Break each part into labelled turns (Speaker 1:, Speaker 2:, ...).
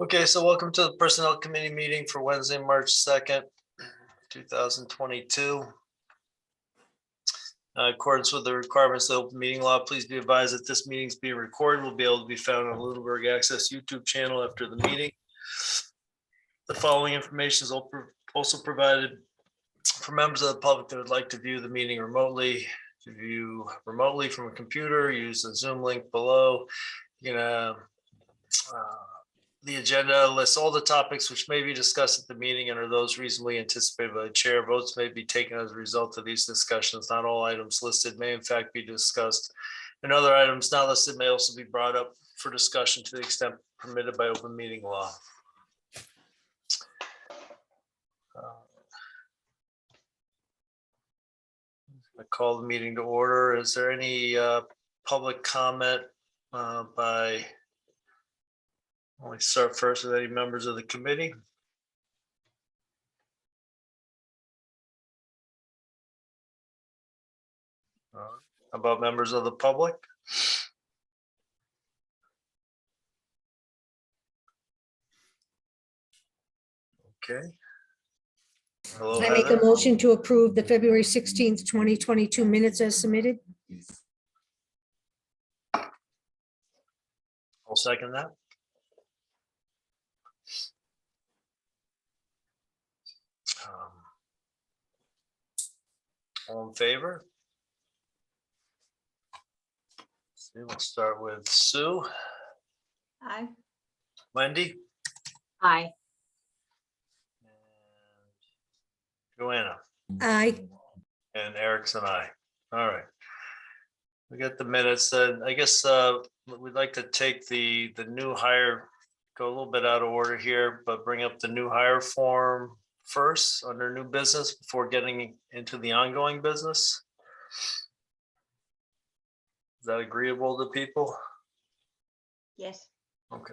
Speaker 1: Okay, so welcome to the Personnel Committee meeting for Wednesday, March 2nd, 2022. In accordance with the requirements of the open meeting law, please be advised that this meeting is being recorded, will be able to be found on the Lunenburg Access YouTube channel after the meeting. The following information is also provided for members of the public that would like to view the meeting remotely. To view remotely from a computer, use the Zoom link below. The agenda lists all the topics which may be discussed at the meeting and are those reasonably anticipated by the chair. Votes may be taken as a result of these discussions. Not all items listed may in fact be discussed, and other items not listed may also be brought up for discussion to the extent permitted by open meeting law. I call the meeting to order. Is there any public comment by? I'll start first with any members of the committee. How about members of the public? Okay. Hello,
Speaker 2: I make a
Speaker 1: Heather.
Speaker 2: motion to approve the February 16th, 2022 minutes as submitted.
Speaker 1: I'll second that. All in favor? See, we'll start with Sue.
Speaker 3: Aye.
Speaker 1: Wendy.
Speaker 3: Aye.
Speaker 1: And Joanna.
Speaker 2: Aye.
Speaker 1: And Eric's and I. All right. We got the minutes. I guess we'd like to take the new hire, go a little bit out of order here, but bring up the new hire form first under new business before getting into the ongoing business. Is that agreeable to people?
Speaker 3: Yes.
Speaker 1: Okay.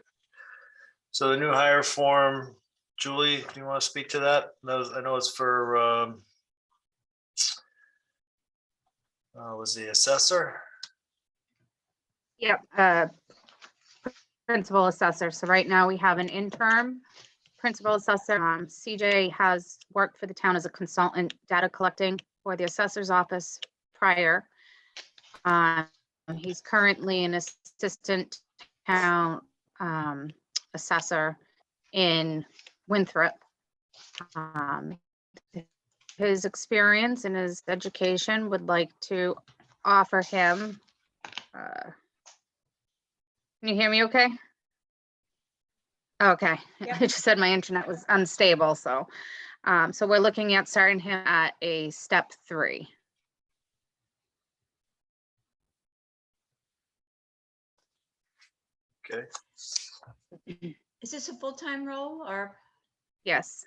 Speaker 1: So the new hire form, Julie, do you want to speak to that? I know it's for was the assessor?
Speaker 4: Yep, principal assessor. So right now we have an interim principal assessor. CJ has worked for the town as a consultant data collecting for the assessor's office prior. He's currently an assistant town assessor in Winthrop. His experience and his education would like to offer him. Can you hear me okay? Okay,
Speaker 3: Yep.
Speaker 4: I just said my internet was unstable, so so we're looking at starting him at a step 3.
Speaker 1: Okay.
Speaker 3: Is this a full-time role or?
Speaker 4: Yes.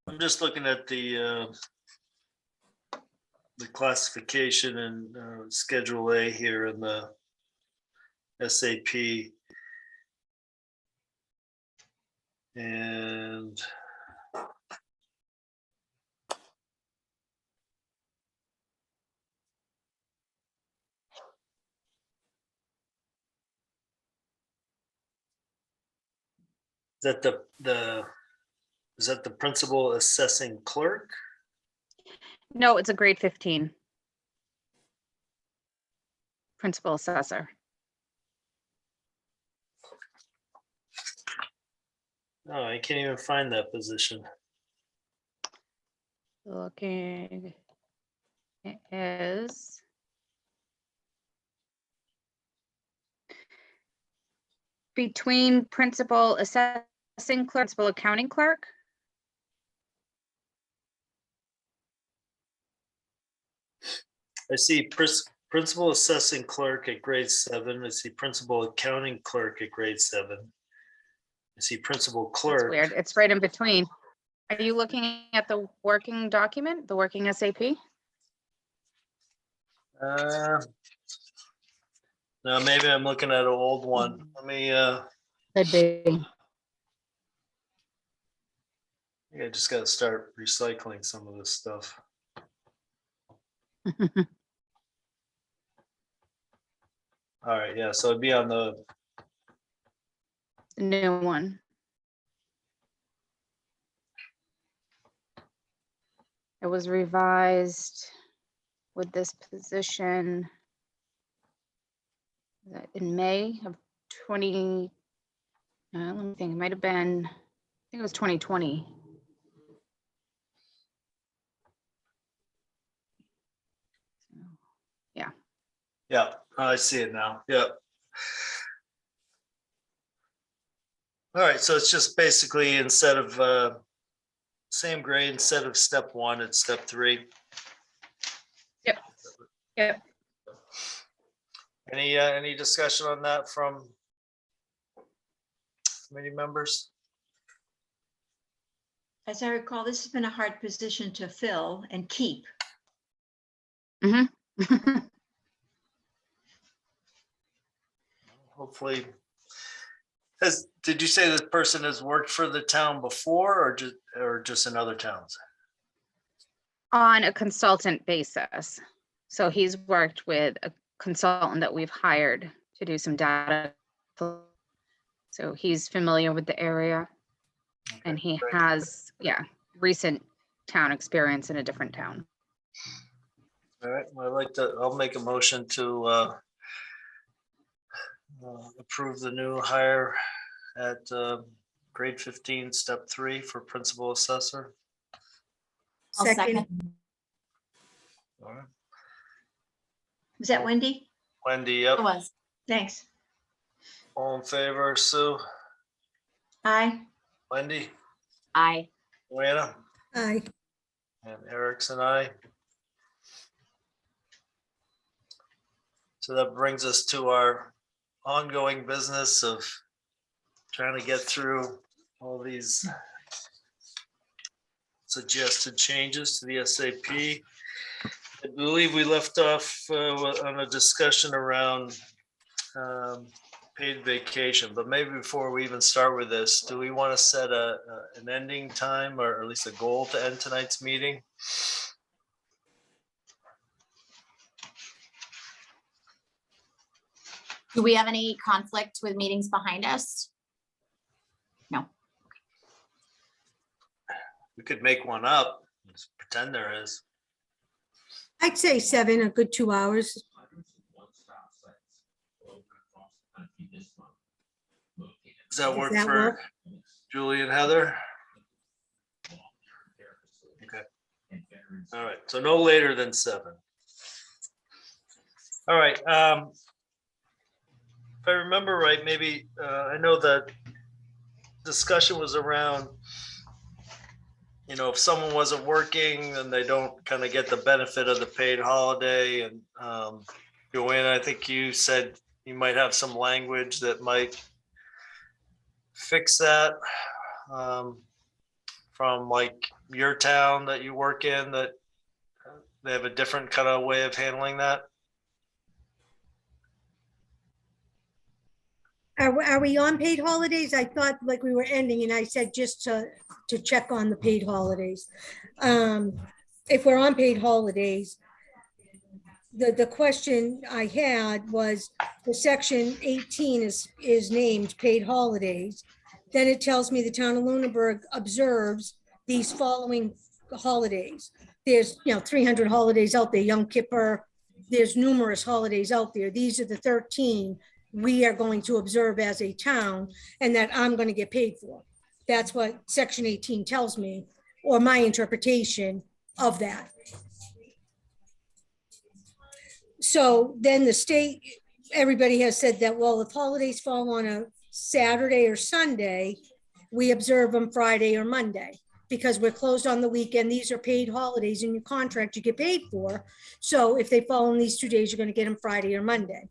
Speaker 1: I'm just looking at the classification and Schedule A here in the SAP. And is that the principal assessing clerk?
Speaker 4: No, it's a grade 15. Principal assessor.
Speaker 1: No, I can't even find that position.
Speaker 4: Looking, it is. Between principal assessing clerk, principal accounting clerk.
Speaker 1: I see principal assessing clerk at grade 7. I see principal accounting clerk at grade 7. I see principal
Speaker 4: That's
Speaker 1: clerk.
Speaker 4: weird. It's right in between. Are you looking at the working document, the working SAP?
Speaker 1: No, maybe I'm looking at an old one. Let me,
Speaker 4: Could be.
Speaker 1: I just gotta start recycling some of this stuff. All right, yeah, so it'd be on the,
Speaker 4: The new one. It was revised with this position in May of 20, let me think, it might have been, I think it was 2020.
Speaker 1: yeah, I see it now, yeah. All right, so it's just basically instead of, same grade, instead of step 1, it's step 3.
Speaker 4: Yep.
Speaker 1: Any discussion on that from committee members?
Speaker 3: As I recall, this has been a hard position to fill and keep.
Speaker 1: Hopefully. Did you say this person has worked for the town before or just in other towns?
Speaker 4: On a consultant basis. So he's worked with a consultant that we've hired to do some data. So he's familiar with the area and he
Speaker 1: great.
Speaker 4: has, recent town experience in a different town.
Speaker 1: All right, I'll make a motion to approve the new hire at grade 15, step 3 for principal assessor.
Speaker 5: I'll second.
Speaker 1: All right.
Speaker 3: Was that Wendy?
Speaker 1: Wendy, yep.
Speaker 5: It was.
Speaker 3: Thanks.
Speaker 1: All in favor, Sue,
Speaker 3: Aye.
Speaker 1: Wendy,
Speaker 5: Aye.
Speaker 1: Joanna,
Speaker 2: Aye.
Speaker 1: and Eric's and I. So that brings us to our ongoing business of trying to get through all these suggested changes to the SAP. I believe we left off on a discussion around paid vacation, but maybe before we even start with this, do we want to set an ending time or at least a goal to end tonight's meeting?
Speaker 5: Do we have any conflict with meetings behind us? No.
Speaker 1: We could make one up, just pretend there is.
Speaker 2: I'd say 7, a good 2 hours.
Speaker 1: Does that work
Speaker 2: that
Speaker 1: for
Speaker 2: work?
Speaker 1: Julie and Heather? Okay. All right, so no later than 7. All right. If I remember right, maybe I know that discussion was around, if someone wasn't working and they don't kind of get the benefit of the paid holiday. And Joanna, I think you said you might have some language that might fix that from like your town that you work in, that they have a different kind of way of handling that.
Speaker 2: Are we on paid holidays? I thought like we were ending and I said just to check on the paid holidays. If we're on paid holidays, the question I had was the section 18 is named paid holidays. Then it tells me the town of Lunenburg observes these following holidays. There's 300 holidays out there, Yom Kippur. There's numerous holidays out there. These are the 13 we are going to observe as a town and that I'm going to get paid for. That's what section 18 tells me, or my interpretation of that. So then the state, everybody has said that, well, if holidays fall on a Saturday or Sunday, we observe them Friday or Monday because we're closed on the weekend. These are paid holidays in your contract you get paid for. So if they fall on these 2 days, you're going to get them Friday or Monday.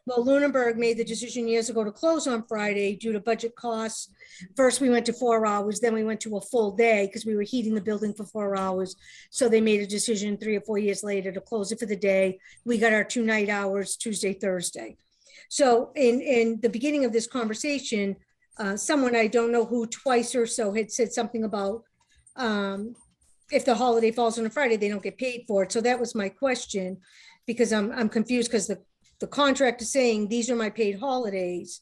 Speaker 2: Well, Lunenburg made the decision years ago to close on Friday due to budget costs. First, we went to 4 hours, then we went to a full day because we were heating the building for 4 hours. So they made a decision 3 or 4 years later to close it for the day. We got our 2 night hours, Tuesday, Thursday. So in the beginning of this conversation, someone, I don't know who, twice or so had said something about if the holiday falls on a Friday, they don't get paid for it. So that was my question, because I'm confused, because the contract is saying, these are my paid holidays.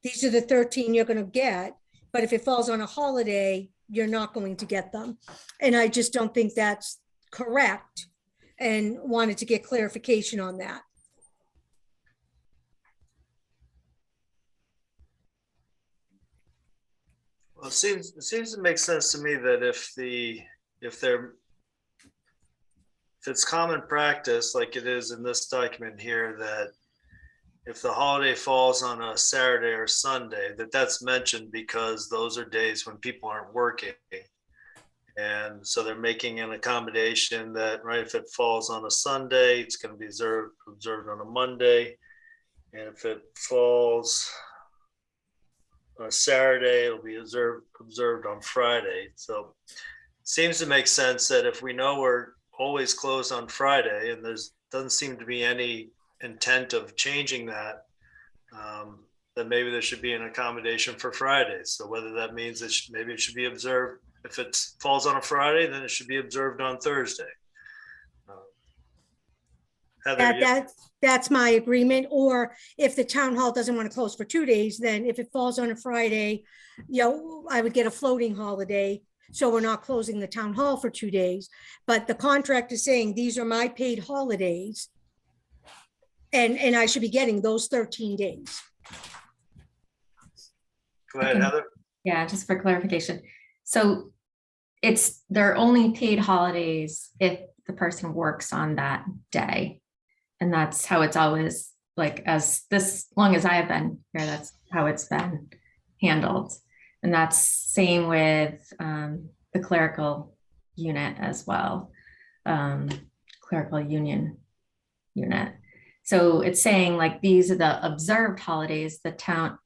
Speaker 2: These are the 13 you're going to get, but if it falls on a holiday, you're not going to get them. And I just don't think that's correct, and wanted to get clarification on that.
Speaker 1: Well, it seems to make sense to me that if it's common practice, like it is in this document here, that if the holiday falls on a Saturday or Sunday, that's mentioned because those are days when people aren't working. And so they're making an accommodation that, right, if it falls on a Sunday, it's going to be observed on a Monday. And if it falls on a Saturday, it'll be observed on Friday. So it seems to make sense that if we know we're always closed on Friday, and doesn't seem to be any intent of changing that, then maybe there should be an accommodation for Fridays. So whether that means maybe it should be observed, if it falls on a Friday, then it should be observed on Thursday. Heather,
Speaker 2: That's my agreement. Or if the town hall doesn't want to close for 2 days, then if it falls on a Friday, I would get a floating holiday. So we're not closing the town hall for 2 days, but the contract is saying, these are my paid holidays. And I should be getting those 13 days.
Speaker 1: go ahead, Heather.
Speaker 6: Yeah, just for clarification. So they're only paid holidays if the person works on that day. And that's how it's always, like, as long as I have been here, that's how it's been handled. And that's same with the clerical unit as well, clerical union unit. So it's saying, like, these are the observed holidays. The town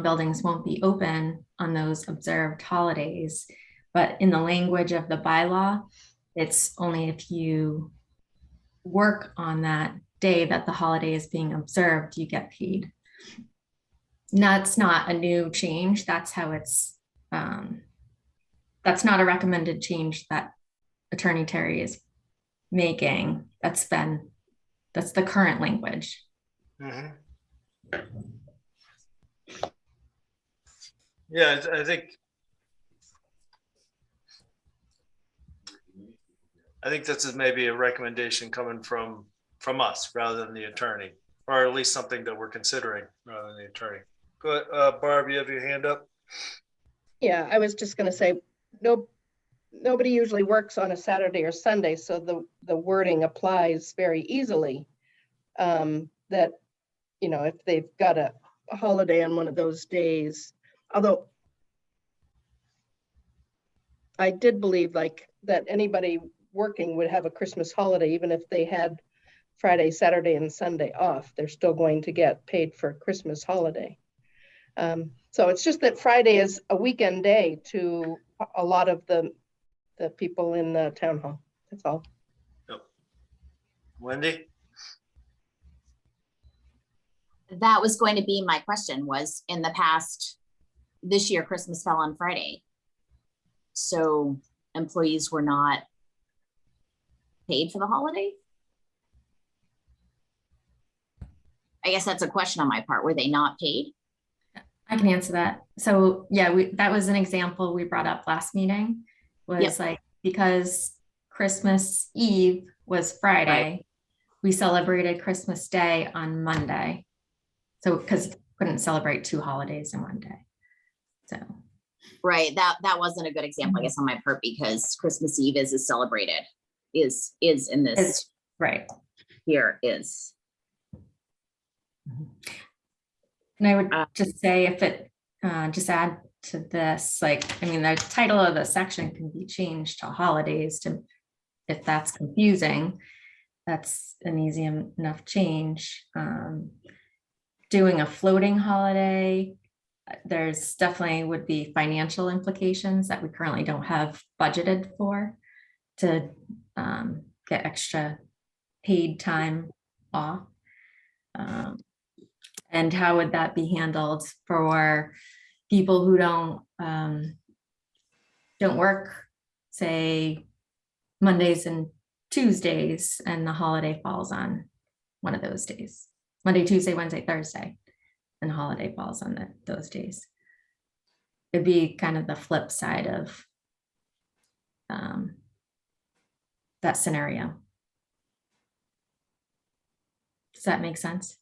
Speaker 6: buildings won't be open on those observed holidays. But in the language of the bylaw, it's only if you work on that day that the holiday is being observed, you get paid. And that's not a new change. That's how it's, that's not a recommended change that Attorney Terry is making. That's the current language.
Speaker 1: Mm-hmm. Yeah, I think this is maybe a recommendation coming from us rather than the attorney, or at least something that we're considering rather than the attorney. Go ahead, Barb, you have your hand up.
Speaker 7: Yeah, I was just going to say, nobody usually works on a Saturday or Sunday, so the wording applies very easily. That, if they've got a holiday on one of those days, although I did believe that anybody working would have a Christmas holiday, even if they had Friday, Saturday, and Sunday off, they're still going to get paid for Christmas holiday. So it's just that Friday is a weekend day to a lot of the people in the town hall. That's all.
Speaker 1: Yep. Wendy?
Speaker 5: That was going to be my question, was in the past, this year, Christmas fell on Friday. So employees were not paid for the holiday? I guess that's a question on my part. Were they not paid?
Speaker 6: I can answer that. So yeah, that was an example we brought up last meeting, was like, because Christmas Eve was Friday, right, we celebrated Christmas Day on Monday. So because couldn't celebrate 2 holidays in one day. So
Speaker 5: right, that wasn't a good example, I guess, on my part, because Christmas Eve is celebrated, is in this
Speaker 6: right
Speaker 5: here is.
Speaker 6: And I would just say, if it just add to this, like, I mean, the title of the section can be changed to holidays, to, if that's confusing, that's an easy enough change. Doing a floating holiday, there's definitely would be financial implications that we currently don't have budgeted for, to get extra paid time off. And how would that be handled for people who don't work, say, Mondays and Tuesdays, and the holiday falls on one of those days? Monday, Tuesday, Wednesday, Thursday, and the holiday falls on those days. It'd be kind of the flip side of that scenario. Does that make sense?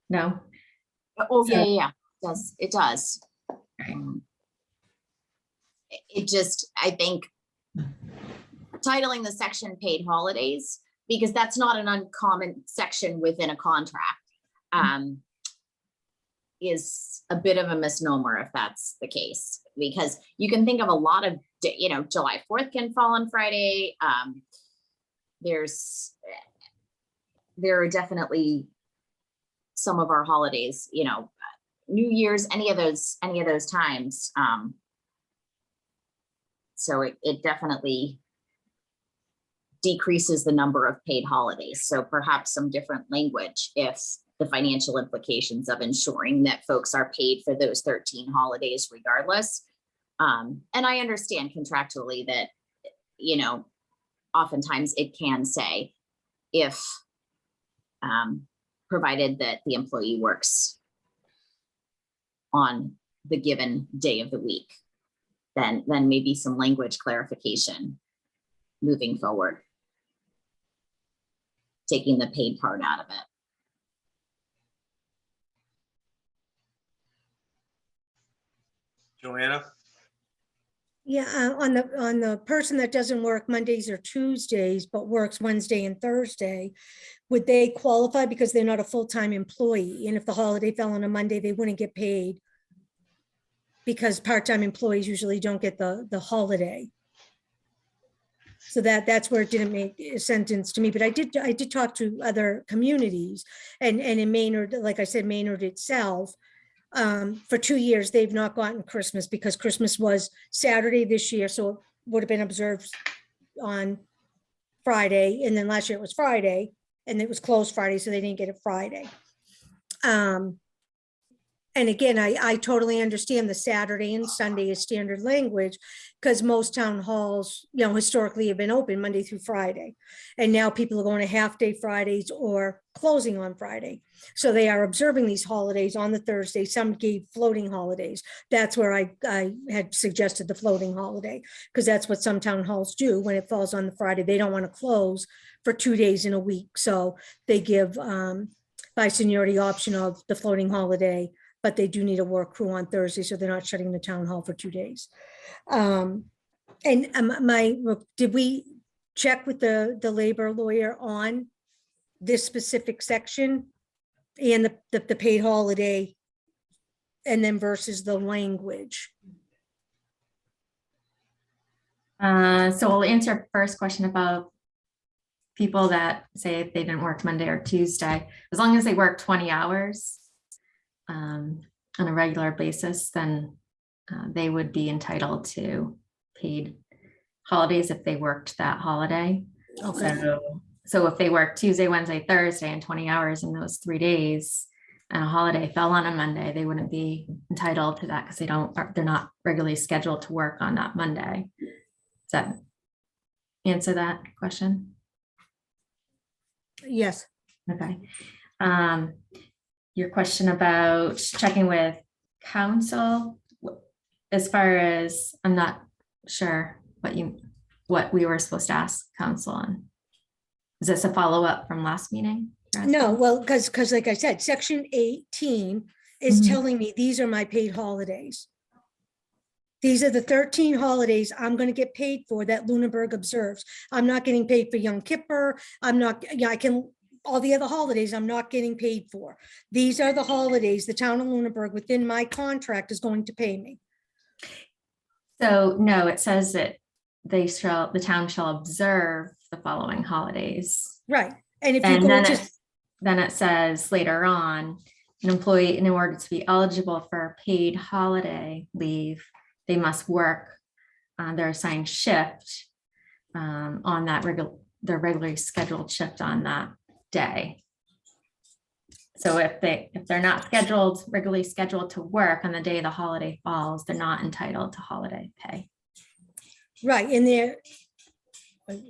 Speaker 6: No?
Speaker 5: Oh,
Speaker 6: So-
Speaker 5: yeah. It does.
Speaker 6: Right.
Speaker 5: It just, I think titling the section paid holidays, because that's not an uncommon section within a contract, is a bit of a misnomer if that's the case, because you can think of a lot of, July 4th can fall on Friday. There are definitely some of our holidays, New Year's, any of those times. So it definitely decreases the number of paid holidays. So perhaps some different language if the financial implications of ensuring that folks are paid for those 13 holidays regardless. And I understand contractually that, oftentimes it can say if, provided that the employee works on the given day of the week, then maybe some language clarification moving forward, taking the paid part out of it.
Speaker 1: Joanna?
Speaker 2: Yeah, on the person that doesn't work Mondays or Tuesdays, but works Wednesday and Thursday, would they qualify because they're not a full-time employee? And if the holiday fell on a Monday, they wouldn't get paid because part-time employees usually don't get the holiday. So that's where it didn't make a sentence to me, but I did talk to other communities, and in Maynard, like I said, Maynard itself, for 2 years, they've not gotten Christmas because Christmas was Saturday this year. So it would have been observed on Friday. And then last year it was Friday and it was closed Friday. So they didn't get it Friday. And again, I totally understand the Saturday and Sunday is standard language because most town halls, historically have been open Monday through Friday. And now people are going to half-day Fridays or closing on Friday. So they are observing these holidays on the Thursday. Some gave floating holidays. That's where I had suggested the floating holiday because that's what some town halls do when it falls on the Friday. They don't want to close for 2 days in a week. So they give by seniority option of the floating holiday, but they do need a work crew on Thursday, so they're not shutting the town hall for 2 days. Did we check with the labor lawyer on this specific section and the paid holiday and then versus the language?
Speaker 6: So we'll answer first question about people that say if they didn't work Monday or Tuesday, as long as they work 20 hours on a regular basis, then they would be entitled to paid holidays if they worked that holiday.
Speaker 2: Okay.
Speaker 6: So if they work Tuesday, Wednesday, Thursday, and 20 hours in those 3 days, and a holiday fell on a Monday, they wouldn't be entitled to that because they're not regularly scheduled to work on that Monday. Does that answer that question?
Speaker 2: Yes.
Speaker 6: Okay. Your question about checking with council, as far as, I'm not sure what we were supposed to ask council on. Is this a follow-up from last meeting?
Speaker 2: No, well, because like I said, section 18 is telling me these are my paid holidays. These are the 13 holidays I'm going to get paid for that Lunenburg observes. I'm not getting paid for Yom Kippur. All the other holidays I'm not getting paid for. These are the holidays the town of Lunenburg within my contract is going to pay me.
Speaker 6: So no, it says that the town shall observe the following holidays.
Speaker 2: Right. And if you go to,
Speaker 6: then it says later on, an employee, in order to be eligible for paid holiday leave, they must work on their assigned shift on their regularly scheduled shift on that day. So if they're not regularly scheduled to work on the day the holiday falls, they're not entitled to holiday pay.
Speaker 2: Right, in there.
Speaker 1: I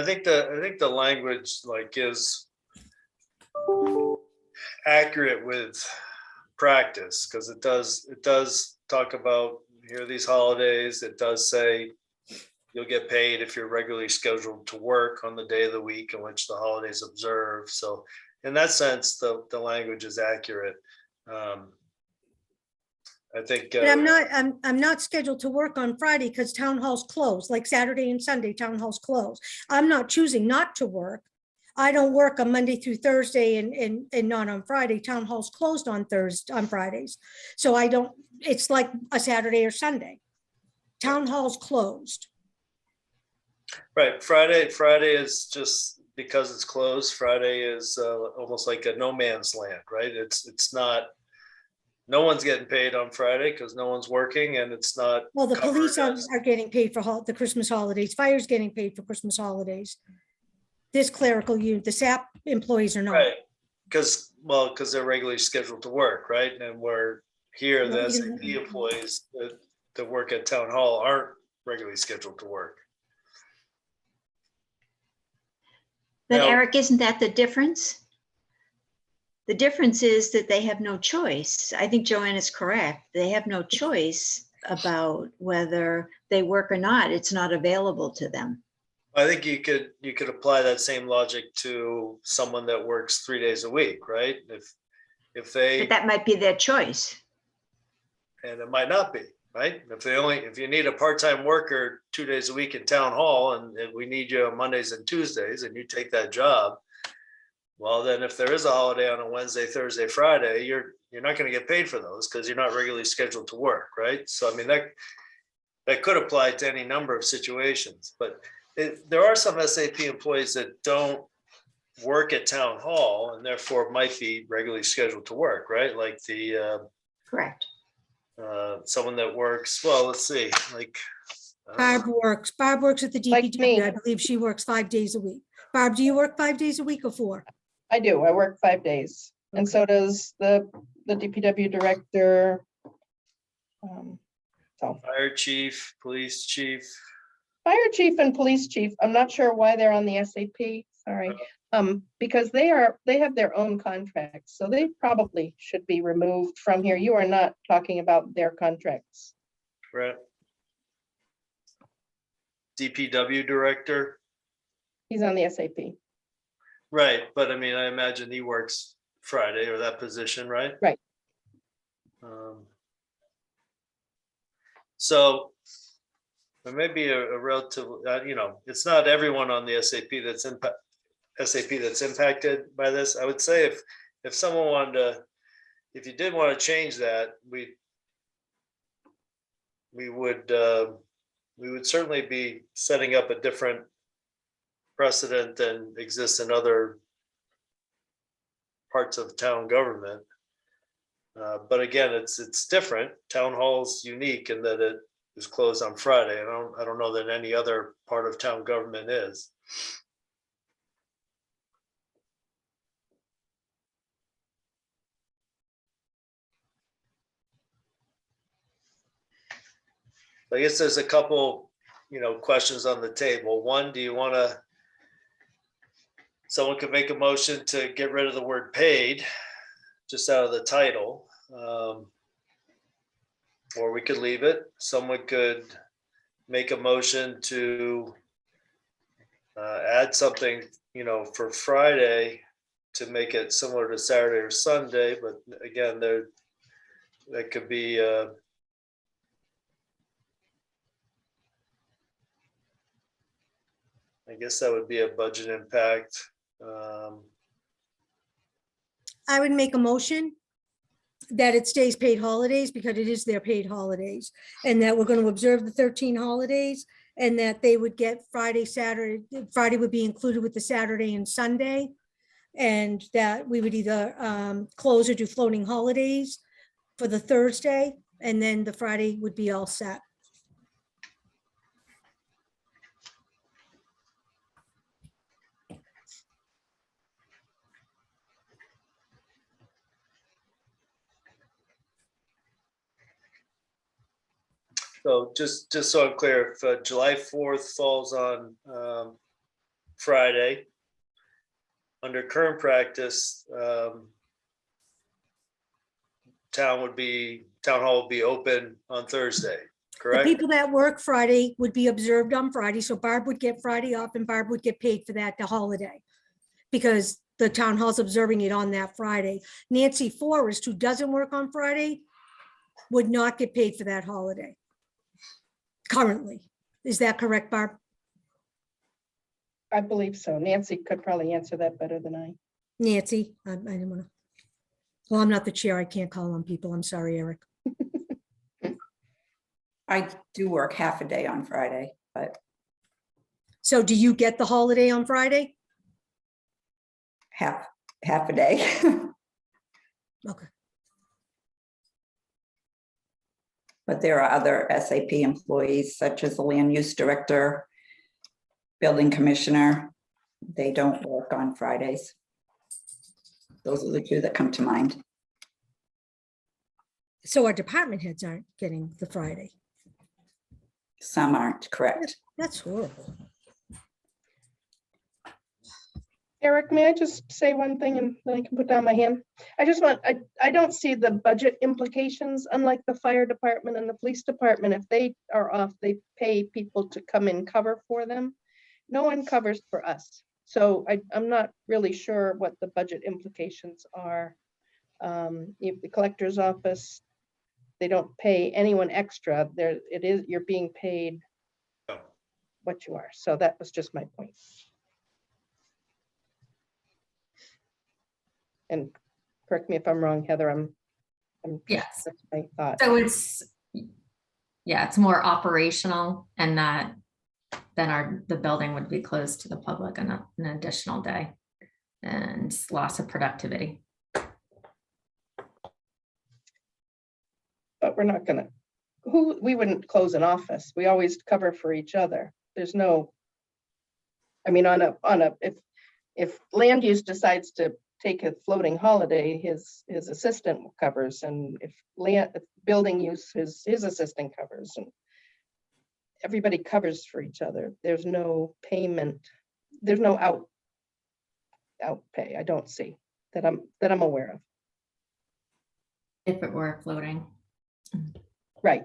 Speaker 1: think the language like is accurate with practice, because it does talk about here are these holidays. It does say you'll get paid if you're regularly scheduled to work on the day of the week in which the holidays observed. So in that sense, the language is accurate. I think.
Speaker 2: But I'm not scheduled to work on Friday because town hall's closed, like Saturday and Sunday, town hall's closed. I'm not choosing not to work. I don't work on Monday through Thursday and not on Friday. Town hall's closed on Fridays. So I don't, it's like a Saturday or Sunday. Town hall's closed.
Speaker 1: Right, Friday is just because it's closed. Friday is almost like a no man's land, right? It's not. No one's getting paid on Friday because no one's working, and it's not.
Speaker 2: Well, the police
Speaker 1: covered
Speaker 2: are getting paid for the Christmas holidays. Fire's getting paid for Christmas holidays. This clerical unit, the SAP employees are not.
Speaker 1: Right, because they're regularly scheduled to work, right? And we're here, the
Speaker 2: Well,
Speaker 1: SAP employees that work at town hall aren't regularly scheduled to work.
Speaker 3: But
Speaker 1: Now-
Speaker 3: Eric, isn't that the difference? The difference is that they have no choice. I think Joanne is correct. They have no choice about whether they work or not. It's not available to them.
Speaker 1: I think you could apply that same logic to someone that works 3 days a week, right? If they,
Speaker 3: But that might be their choice.
Speaker 1: and it might not be, right? If you need a part-time worker 2 days a week in town hall, and if we need you on Mondays and Tuesdays, and you take that job, well, then if there is a holiday on a Wednesday, Thursday, Friday, you're not going to get paid for those because you're not regularly scheduled to work, right? So I mean that could apply to any number of situations, but there are some SAP employees that don't work at town hall and therefore might be regularly scheduled to work, right? Like the
Speaker 3: Correct.
Speaker 1: someone that works. Well, let's see, like.
Speaker 2: Barb works at the
Speaker 7: Like
Speaker 2: DPW.
Speaker 7: me.
Speaker 2: I believe she works 5 days a week. Barb, do you work 5 days a week or 4?
Speaker 7: I do. I work 5 days. And so does the DPW director. So
Speaker 1: Fire chief, police chief.
Speaker 7: fire chief and police chief, I'm not sure why they're on the SAP, sorry. Because they have their own contracts, so they probably should be removed from here. You are not talking about their contracts.
Speaker 1: Right. DPW director.
Speaker 7: He's on the SAP.
Speaker 1: Right, but I mean, I imagine he works Friday or that position, right?
Speaker 7: Right.
Speaker 1: So there may be a relative, it's not everyone on the SAP that's impacted by this. I would say if someone wanted to, if you did want to change that, we would certainly be setting up a different precedent than exists in other parts of town government. But again, it's different. Town hall's unique in that it is closed on Friday. I don't know that any other part of town government is. I guess there's a couple, questions on the table. One, do you want to, someone could make a motion to get rid of the word paid just out of the title. Or we could leave it. Someone could make a motion to add something, for Friday to make it similar to Saturday or Sunday. But again, that could be I guess that would be a budget impact.
Speaker 2: I would make a motion that it stays paid holidays because it is their paid holidays, and that we're going to observe the 13 holidays, and that they would get Friday, Saturday. Friday would be included with the Saturday and Sunday, and that we would either close or do floating holidays for the Thursday, and then the Friday would be all set.
Speaker 1: So just so I'm clear, if July 4th falls on Friday, under current practice, town hall would be open on Thursday,
Speaker 2: The
Speaker 1: correct?
Speaker 2: people that work Friday would be observed on Friday, so Barb would get Friday off and Barb would get paid for that, the holiday. Because the town hall's observing it on that Friday. Nancy Forrest, who doesn't work on Friday, would not get paid for that holiday. Currently, is that correct, Barb?
Speaker 7: I believe so. Nancy could probably answer that better than I.
Speaker 2: Nancy, I didn't want to. Well, I'm not the chair. I can't call on people. I'm sorry, Eric.
Speaker 8: I do work half a day on Friday, but
Speaker 2: So do you get the holiday on Friday?
Speaker 8: half a day.
Speaker 2: Okay.
Speaker 8: But there are other SAP employees such as the land use director, building commissioner. They don't work on Fridays. Those are the two that come to mind.
Speaker 2: So our department heads aren't getting the Friday.
Speaker 8: Some aren't, correct.
Speaker 2: That's horrible.
Speaker 7: Eric, may I just say one thing and then I can put down my hand? I don't see the budget implications, unlike the fire department and the police department. If they are off, they pay people to come in cover for them. No one covers for us. So I'm not really sure what the budget implications are. If the collector's office, they don't pay anyone extra. You're being paid what you are. So that was just my point. And correct me if I'm wrong, Heather, I'm
Speaker 6: Yes.
Speaker 7: that's my thought.
Speaker 6: So it's more operational, and that then the building would be closed to the public on an additional day, and loss of productivity.
Speaker 7: But we're not gonna, we wouldn't close an office. We always cover for each other. There's no, I mean, if land use decides to take a floating holiday, his assistant covers, and if building use, his assistant covers, and everybody covers for each other. There's no payment, there's no out pay. I don't see that I'm aware of.
Speaker 6: If it were floating.
Speaker 7: Right.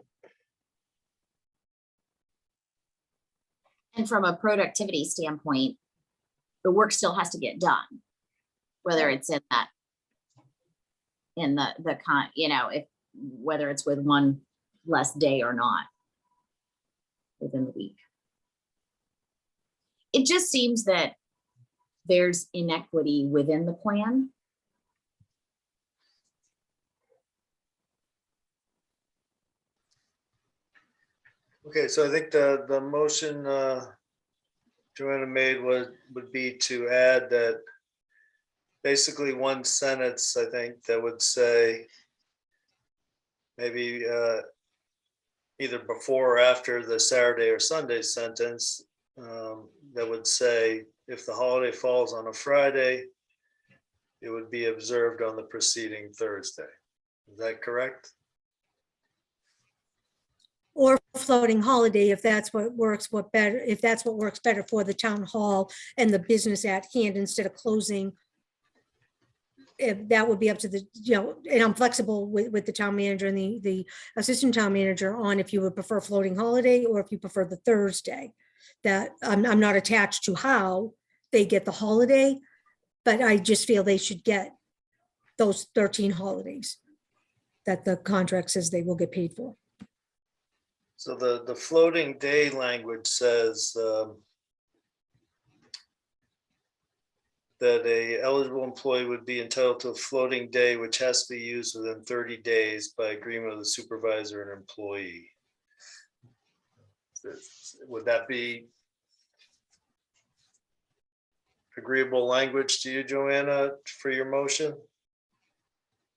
Speaker 5: And from a productivity standpoint, the work still has to get done, whether it's in whether it's with one less day or not within the week. It just seems that there's inequity within the plan.
Speaker 1: Okay, so I think the motion Joanna made would be to add that basically one sentence, I think, that would say maybe either before or after the Saturday or Sunday sentence, that would say if the holiday falls on a Friday, it would be observed on the preceding Thursday. Is that correct?
Speaker 2: Or floating holiday, if that's what works better for the town hall and the business at hand, instead of closing. If that would be up to the, and I'm flexible with the town manager and the assistant town manager on if you would prefer floating holiday or if you prefer the Thursday. That I'm not attached to how they get the holiday, but I just feel they should get those 13 holidays that the contract says they will get paid for.
Speaker 1: So the floating day language says that a eligible employee would be entitled to a floating day, which has to be used within 30 days by agreement of the supervisor and employee. Would that be agreeable language to you, Joanna, for your motion?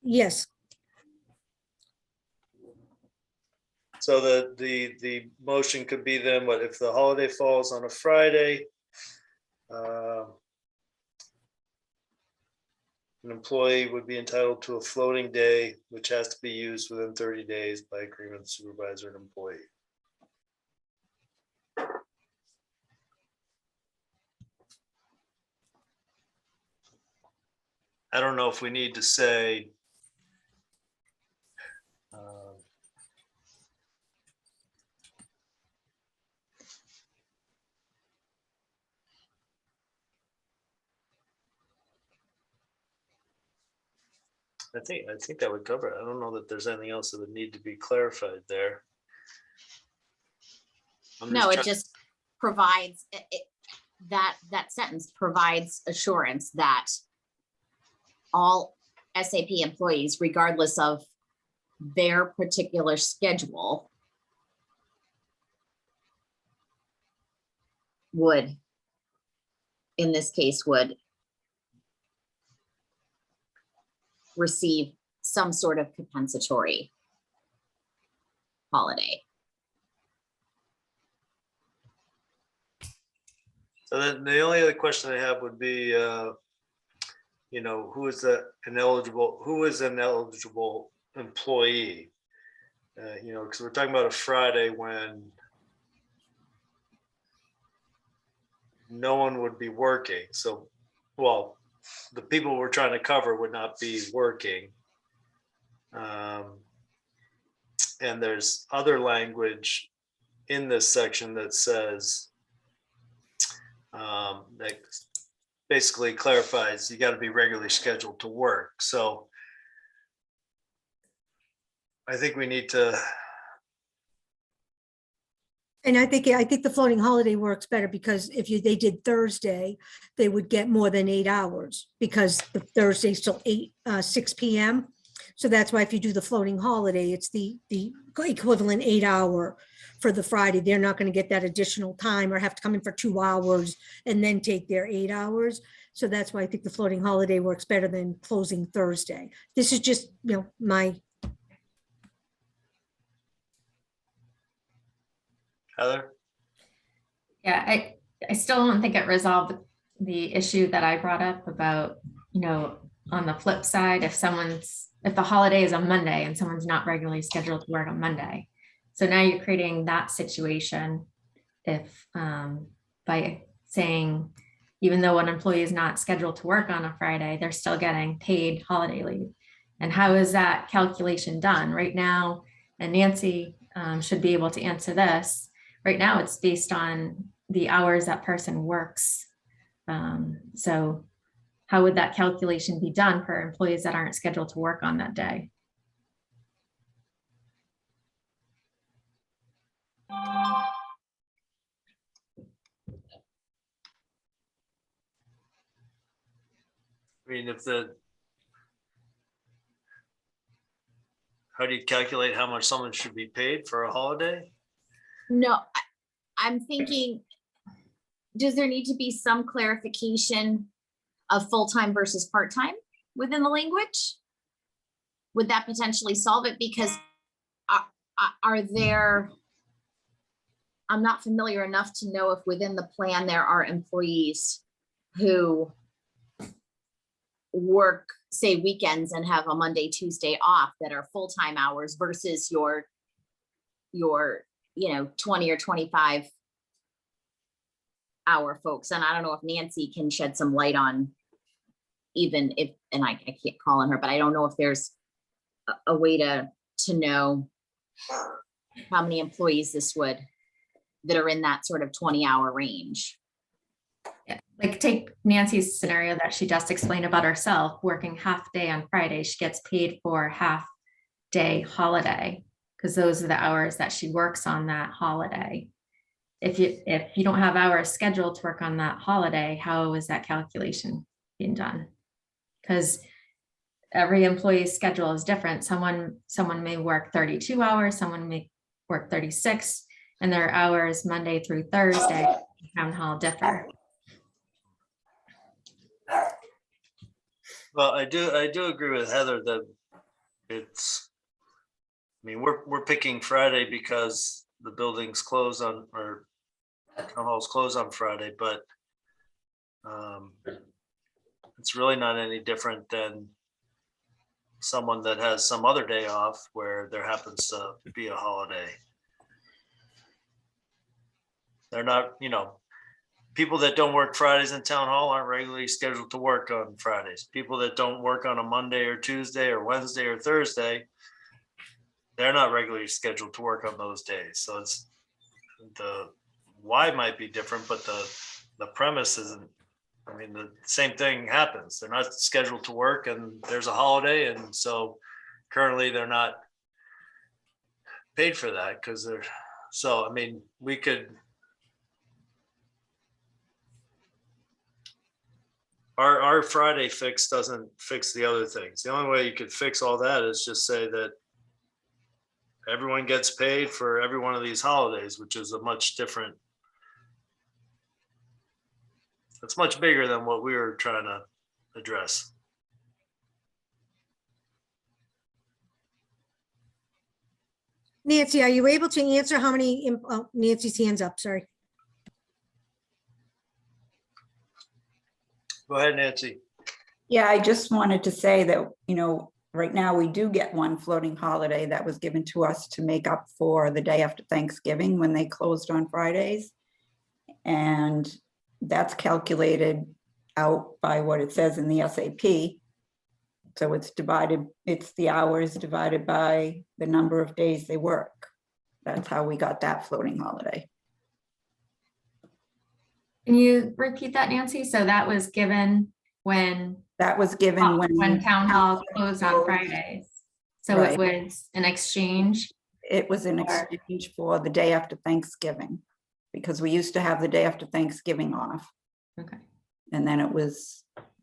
Speaker 2: Yes.
Speaker 1: So the motion could be then, what if the holiday falls on a Friday? An employee would be entitled to a floating day, which has to be used within 30 days by agreement of supervisor and employee. I don't know if we need to say. I think that would cover it. I don't know that there's anything else that would need to be clarified there.
Speaker 5: No, it just provides, that sentence provides assurance that all SAP employees, regardless of their particular schedule, would, in this case, would receive some sort of compensatory holiday.
Speaker 1: So then the only other question I have would be, you know, who is an eligible employee? You know, because we're talking about a Friday when no one would be working. So, well, the people we're trying to cover would not be working. And there's other language in this section that says, that basically clarifies you got to be regularly scheduled to work. So I think we need to.
Speaker 2: And I think the floating holiday works better because if they did Thursday, they would get more than 8 hours because the Thursday's till 6 p.m. So that's why if you do the floating holiday, it's the equivalent 8 hour for the Friday. They're not going to get that additional time or have to come in for 2 hours and then take their 8 hours. So that's why I think the floating holiday works better than closing Thursday. This is just, you know, my.
Speaker 1: Heather?
Speaker 6: Yeah, I still don't think it resolved the issue that I brought up about, you know, on the flip side, if the holiday is on Monday and someone's not regularly scheduled to work on Monday. So now you're creating that situation if by saying, even though an employee is not scheduled to work on a Friday, they're still getting paid holiday leave. And how is that calculation done right now? And Nancy should be able to answer this. Right now, it's based on the hours that person works. So how would that calculation be done for employees that aren't scheduled to work on that day?
Speaker 1: I mean, how do you calculate how much someone should be paid for a holiday?
Speaker 5: No, I'm thinking, does there need to be some clarification of full-time versus part-time within the language? Would that potentially solve it? Because are there, I'm not familiar enough to know if within the plan there are employees who work, say, weekends and have a Monday, Tuesday off that are full-time hours versus your, you know, 20 or 25 hour folks. And I don't know if Nancy can shed some light on, even if, and I can't call on her, but I don't know if there's a way to know how many employees that are in that sort of 20-hour range.
Speaker 6: Yeah, like take Nancy's scenario that she just explained about herself, working half day on Friday, she gets paid for half day holiday because those are the hours that she works on that holiday. If you don't have hours scheduled to work on that holiday, how is that calculation being done? Because every employee's schedule is different. Someone may work 32 hours, someone may work 36, and their hours Monday through Thursday town hall differ.
Speaker 1: Well, I do agree with Heather that it's, I mean, we're picking Friday because the building's closed on, or town hall's closed on Friday, but it's really not any different than someone that has some other day off where there happens to be a holiday. They're not, you know, people that don't work Fridays in town hall aren't regularly scheduled to work on Fridays. People that don't work on a Monday or Tuesday or Wednesday or Thursday, they're not regularly scheduled to work on those days. So it's the why might be different, but the premise isn't. I mean, the same thing happens. They're not scheduled to work and there's a holiday. And so currently they're not paid for that because they're, so, I mean, we could, our Friday fix doesn't fix the other things. The only way you could fix all that is just say that everyone gets paid for every one of these holidays, which is a much different, it's much bigger than what we were trying to address.
Speaker 2: Nancy, are you able to answer how many, oh, Nancy's hand's up, sorry.
Speaker 1: Go ahead, Nancy.
Speaker 8: Yeah, I just wanted to say that, right now we do get one floating holiday that was given to us to make up for the day after Thanksgiving when they closed on Fridays. And that's calculated out by what it says in the SAP. So it's the hours divided by the number of days they work. That's how we got that floating holiday.
Speaker 6: Can you repeat that, Nancy? So that was given when
Speaker 8: That was given
Speaker 6: when town hall closed on Fridays. So
Speaker 8: Right.
Speaker 6: it was an exchange.
Speaker 8: It was an
Speaker 6: Or-
Speaker 8: exchange for the day after Thanksgiving, because we used to have the day after Thanksgiving off.
Speaker 6: Okay.
Speaker 8: And then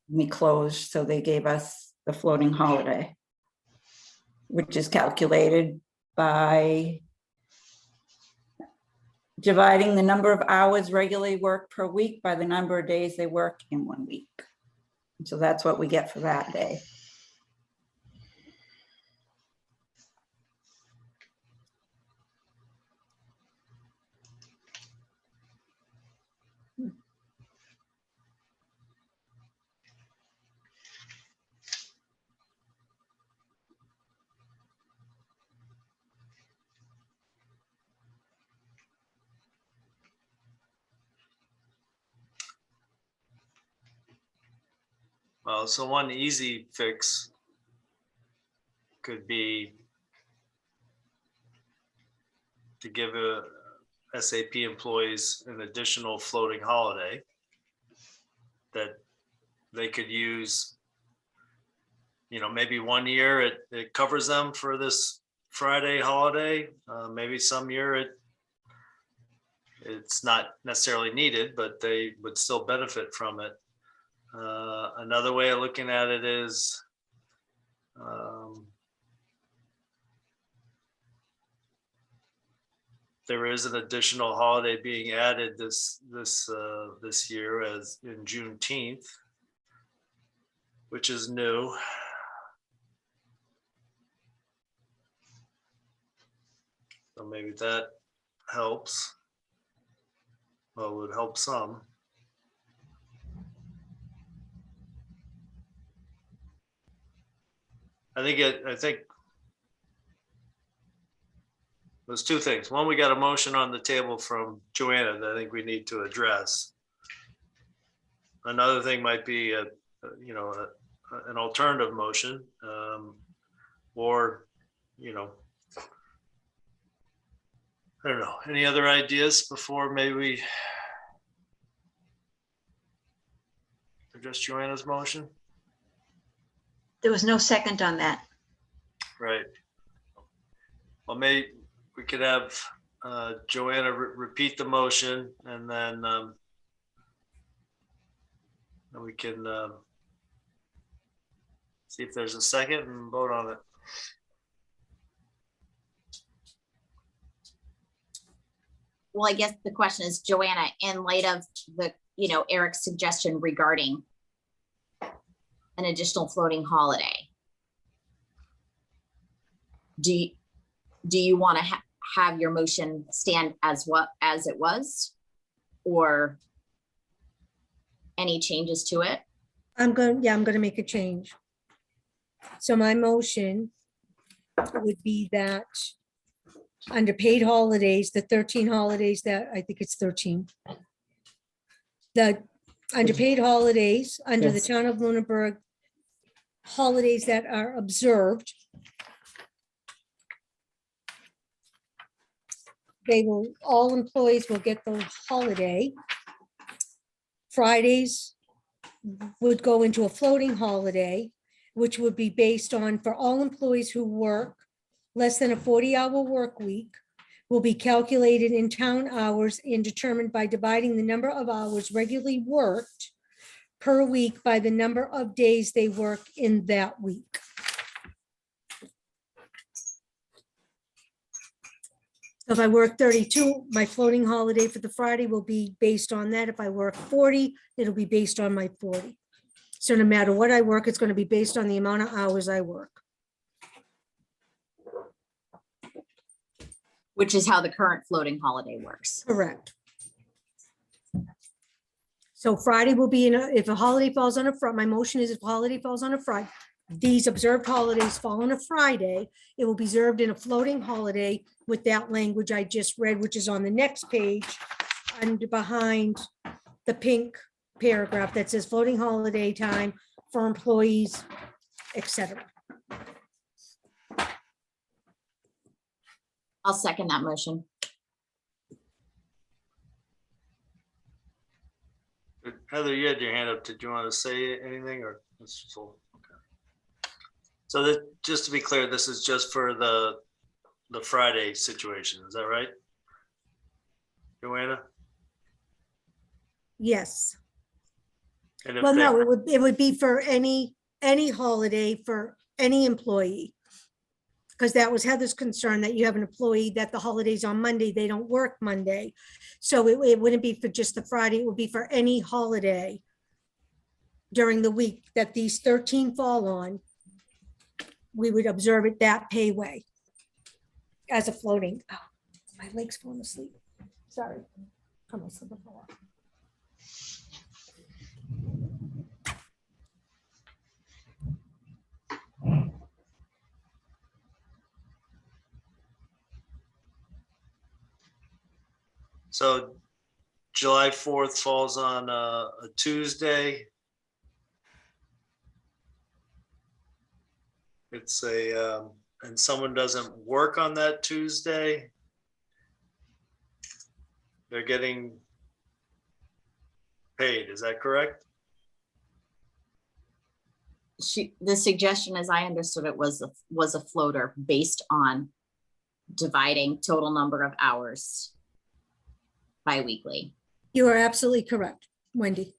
Speaker 8: we closed, so they gave us the floating holiday, which is calculated by dividing the number of hours regularly worked per week by the number of days they work in 1 week. So that's what we get for that day.
Speaker 1: Well, so one easy fix could be to give SAP employees an additional floating holiday that they could use, maybe 1 year it covers them for this Friday holiday. Maybe some year it's not necessarily needed, but they would still benefit from it. Another way of looking at it is there is an additional holiday being added this year as in Juneteenth, which is new. So maybe that helps. Well, it would help some. I think there's two things. One, we got a motion on the table from Joanna that I think we need to address. Another thing might be an alternative motion, or I don't know. Any other ideas before maybe we address Joanna's motion?
Speaker 3: There was no second on that.
Speaker 1: Right. Well, maybe we could have Joanna repeat the motion, and then we can see if there's a second and vote on it.
Speaker 5: Well, I guess the question is, Joanna, in light of the, Eric's suggestion regarding an additional floating holiday, do you want to have your motion stand as it was, or any changes to it?
Speaker 2: I'm going to make a change. So my motion would be that under paid holidays, the 13 holidays that, I think it's 13. under paid holidays, under the
Speaker 7: Yes.
Speaker 2: town of Lunenburg, holidays that are observed, all employees will get the holiday. Fridays would go into a floating holiday, which would be based on, for all employees who work less than a 40-hour work week, will be calculated in town hours and determined by dividing the number of hours regularly worked per week by the number of days they work in that week. If I work 32, my floating holiday for the Friday will be based on that. If I work 40, it'll be based on my 40. So no matter what I work, it's going to be based on the amount of hours I work.
Speaker 5: Which is how the current floating holiday works.
Speaker 2: Correct. So Friday will be, if a holiday falls on a Friday, my motion is if a holiday falls on a Friday, these observed holidays fall on a Friday, it will be observed in a floating holiday with that language I just read, which is on the next page, and behind the pink paragraph that says floating holiday time for employees, etc.
Speaker 5: I'll second that motion.
Speaker 1: Heather, you had your hand up. Did you want to say anything or? So that, just to be clear, this is just for the Friday situation. Is that right? Joanna?
Speaker 2: Yes.
Speaker 1: And if
Speaker 2: Well,
Speaker 1: they-
Speaker 2: no, it would be for any holiday for any employee. Because that was Heather's concern, that you have an employee that the holiday's on Monday, they don't work Monday. So it wouldn't be for just the Friday, it would be for any holiday during the week that these 13 fall on. We would observe it that pay way as a floating. Oh, my leg's falling asleep. Sorry. Come on, slip over.
Speaker 1: So July 4th falls on a Tuesday. It's and someone doesn't work on that Tuesday, they're getting paid. Is that correct?
Speaker 5: The suggestion, as I understood it, was a floater based on dividing total number of hours biweekly.
Speaker 2: You are absolutely correct, Wendy.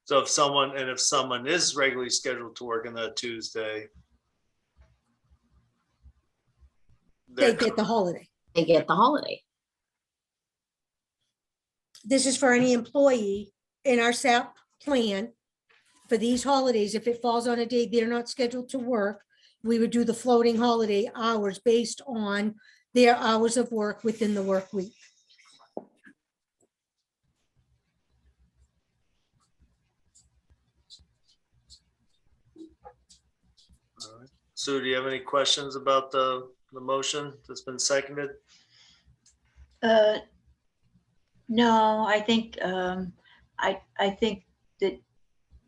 Speaker 1: So if someone is regularly scheduled to work on that Tuesday,
Speaker 2: They
Speaker 1: they're
Speaker 2: get the holiday.
Speaker 5: They get the holiday.
Speaker 2: This is for any employee in our SAP plan for these holidays. If it falls on a day they're not scheduled to work, we would do the floating holiday hours based on their hours of work within the work week.
Speaker 1: All right. Sue, do you have any questions about the motion that's been seconded?
Speaker 3: No, I think, I think that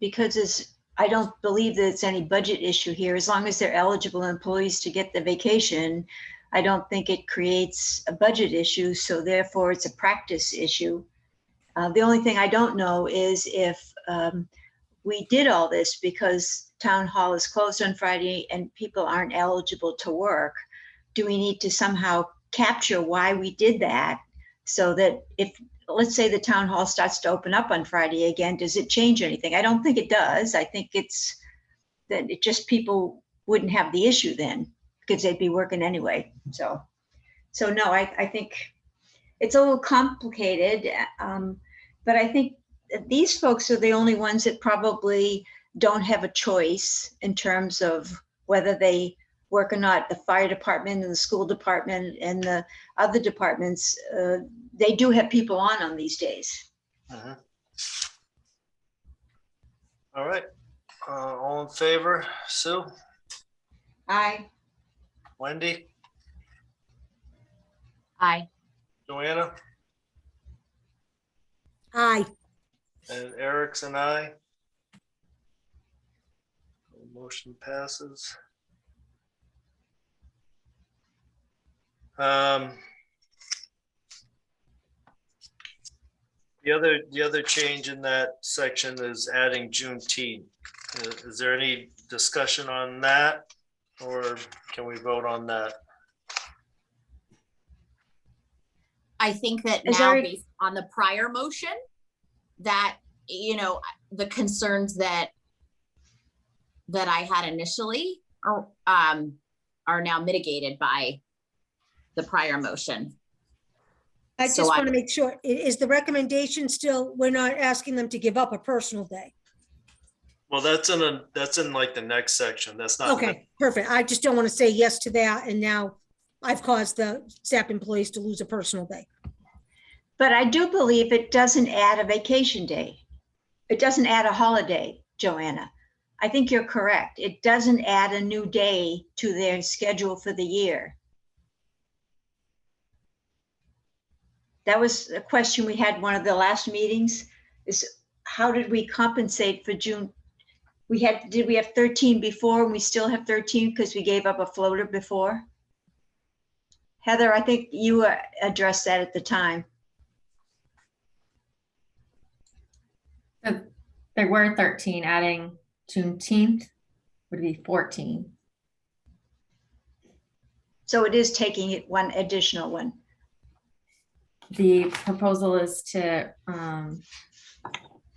Speaker 3: because I don't believe that it's any budget issue here, as long as they're eligible employees to get the vacation, I don't think it creates a budget issue, so therefore it's a practice issue. The only thing I don't know is if we did all this because town hall is closed on Friday and people aren't eligible to work, do we need to somehow capture why we did that? So that if, let's say the town hall starts to open up on Friday again, does it change anything? I don't think it does. I think it's that it just, people wouldn't have the issue then because they'd be working anyway. So no, I think it's a little complicated, but I think that these folks are the only ones that probably don't have a choice in terms of whether they work or not. The fire department and the school department and the other departments, they do have people on these days.
Speaker 1: All right. All in favor? Sue?
Speaker 3: Aye.
Speaker 1: Wendy?
Speaker 5: Aye.
Speaker 1: Joanna?
Speaker 2: Aye.
Speaker 1: And Eric's and I. Motion passes. The other change in that section is adding Juneteenth. Is there any discussion on that? Or can we vote on that?
Speaker 5: I think that
Speaker 3: Is
Speaker 5: now,
Speaker 3: there-
Speaker 5: based on the prior motion, that, you know, the concerns that I had initially are now mitigated by the prior motion.
Speaker 2: I
Speaker 5: So
Speaker 2: just want to make sure, is the recommendation still, we're not asking them to give up a personal day?
Speaker 1: Well, that's in like the next section. That's not.
Speaker 2: Okay, perfect. I just don't want to say yes to that, and now I've caused the SAP employees to lose a personal day.
Speaker 3: But I do believe it doesn't add a vacation day. It doesn't add a holiday, Joanna. I think you're correct. It doesn't add a new day to their schedule for the year. That was a question we had one of the last meetings, is how did we compensate for June? Did we have 13 before and we still have 13 because we gave up a floater before? Heather, I think you addressed that at the time.
Speaker 6: So there were 13, adding Juneteenth would be 14.
Speaker 3: So it is taking it one additional one.
Speaker 6: The proposal is to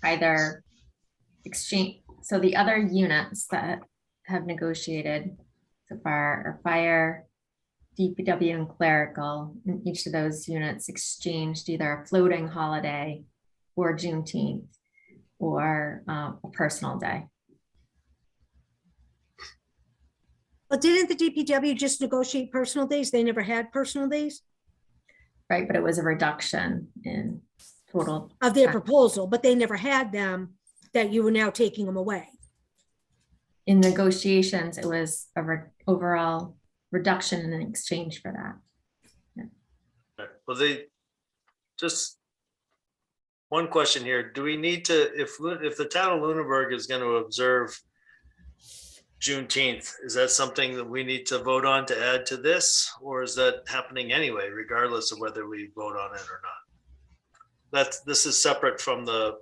Speaker 6: either exchange, so the other units that have negotiated so far are fire, DPW, and clerical. And each of those units exchanged either a floating holiday or Juneteenth or a personal day.
Speaker 2: But didn't the DPW just negotiate personal days? They never had personal days
Speaker 6: Right, but it was a reduction in total.
Speaker 2: of their proposal, but they never had them, that you were now taking them away.
Speaker 6: In negotiations, it was a overall reduction in exchange for that.
Speaker 1: Well, just one question here. Do we need to, if the town of Lunenburg is going to observe Juneteenth, is that something that we need to vote on to add to this, or is that happening anyway, regardless of whether we vote on it or not? This is separate from the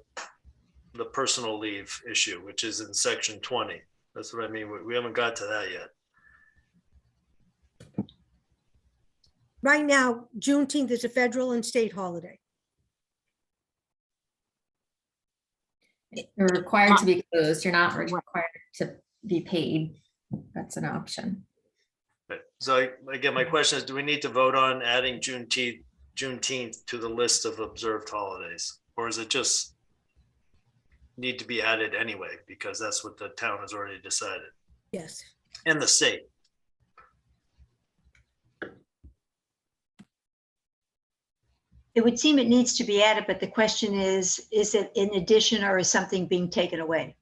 Speaker 1: personal leave issue, which is in section 20. That's what I mean. We haven't got to that yet.
Speaker 2: Right now, Juneteenth is a federal and state holiday.
Speaker 6: You're required to be closed. You're not required to be paid. That's an option.
Speaker 1: Okay. So again, my question is, do we need to vote on adding Juneteenth to the list of observed holidays? Or is it just need to be added anyway, because that's what the town has already decided,
Speaker 2: Yes.
Speaker 1: and the state?
Speaker 3: It would seem it needs to be added, but the question is it in addition or is something being taken away?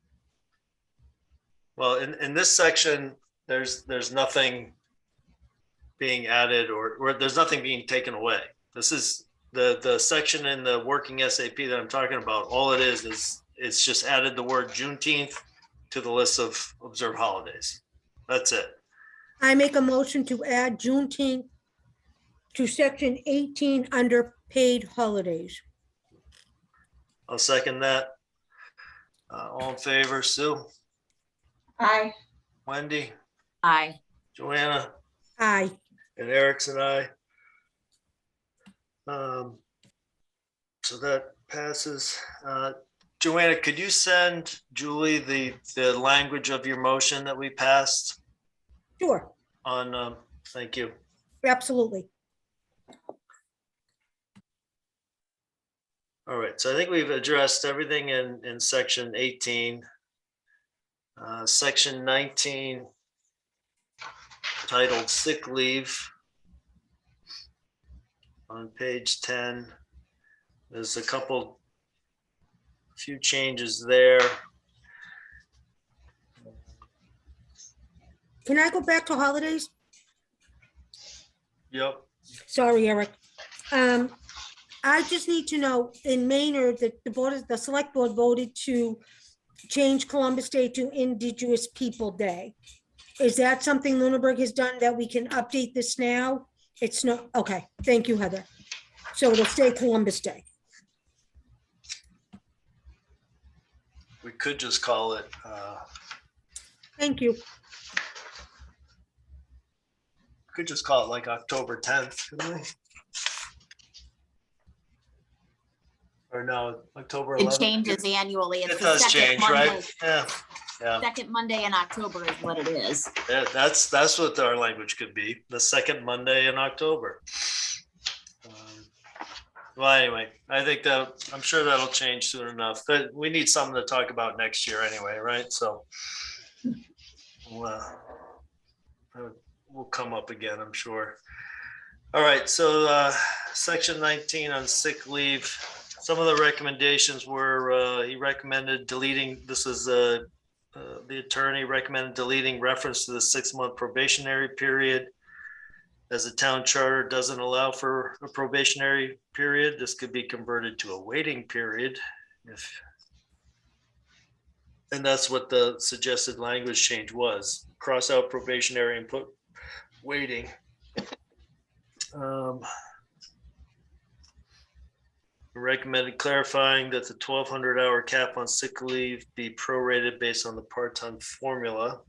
Speaker 1: Well, in this section, there's nothing being added or there's nothing being taken away. This is the section in the working SAP that I'm talking about. All it is it's just added the word Juneteenth to the list of observed holidays. That's it.
Speaker 2: I make a motion to add Juneteenth to section 18 under paid holidays.
Speaker 1: I'll second that. All in favor, Sue,
Speaker 3: Aye.
Speaker 1: Wendy,
Speaker 5: Aye.
Speaker 1: Joanna,
Speaker 2: Aye.
Speaker 1: and Eric's and I. So that passes. Joanna, could you send Julie the language of your motion that we passed
Speaker 2: Sure,
Speaker 1: on, thank you.
Speaker 2: absolutely.
Speaker 1: All right, so I think we've addressed everything in section 18. Section 19, titled sick leave. On page 10, there's a few changes there.
Speaker 2: Can I go back to holidays?
Speaker 1: Yep.
Speaker 2: Sorry, Eric. I just need to know in Maynard that the select board voted to change Columbus Day to Indigenous People Day. Is that something Lunenburg has done that we can update this now? It's not, okay, thank you, Heather. So it'll stay Columbus Day.
Speaker 1: We could just call it,
Speaker 2: Thank you.
Speaker 1: like October 10th, couldn't we? Or no, October
Speaker 5: It
Speaker 1: 11th.
Speaker 5: changes annually. It's
Speaker 1: It
Speaker 5: the
Speaker 1: does
Speaker 5: second
Speaker 1: change,
Speaker 5: Monday-
Speaker 1: right? Yeah, yeah.
Speaker 5: Second Monday in October is what it is.
Speaker 1: Yeah, that's what our language could be, the second Monday in October. Well, anyway, I think that, I'm sure that'll change soon enough, but we need something to talk about next year anyway, right? So we'll come up again, I'm sure. All right, so section 19 on sick leave. Some of the recommendations were, he recommended deleting, this is the attorney recommended deleting reference to the 6-month probationary period. As the town charter doesn't allow for a probationary period, this could be converted to a waiting period. And that's what the suggested language change was. Cross out probationary and put waiting. Recommended clarifying that the 1,200-hour cap on sick leave be prorated based on the part-time formula.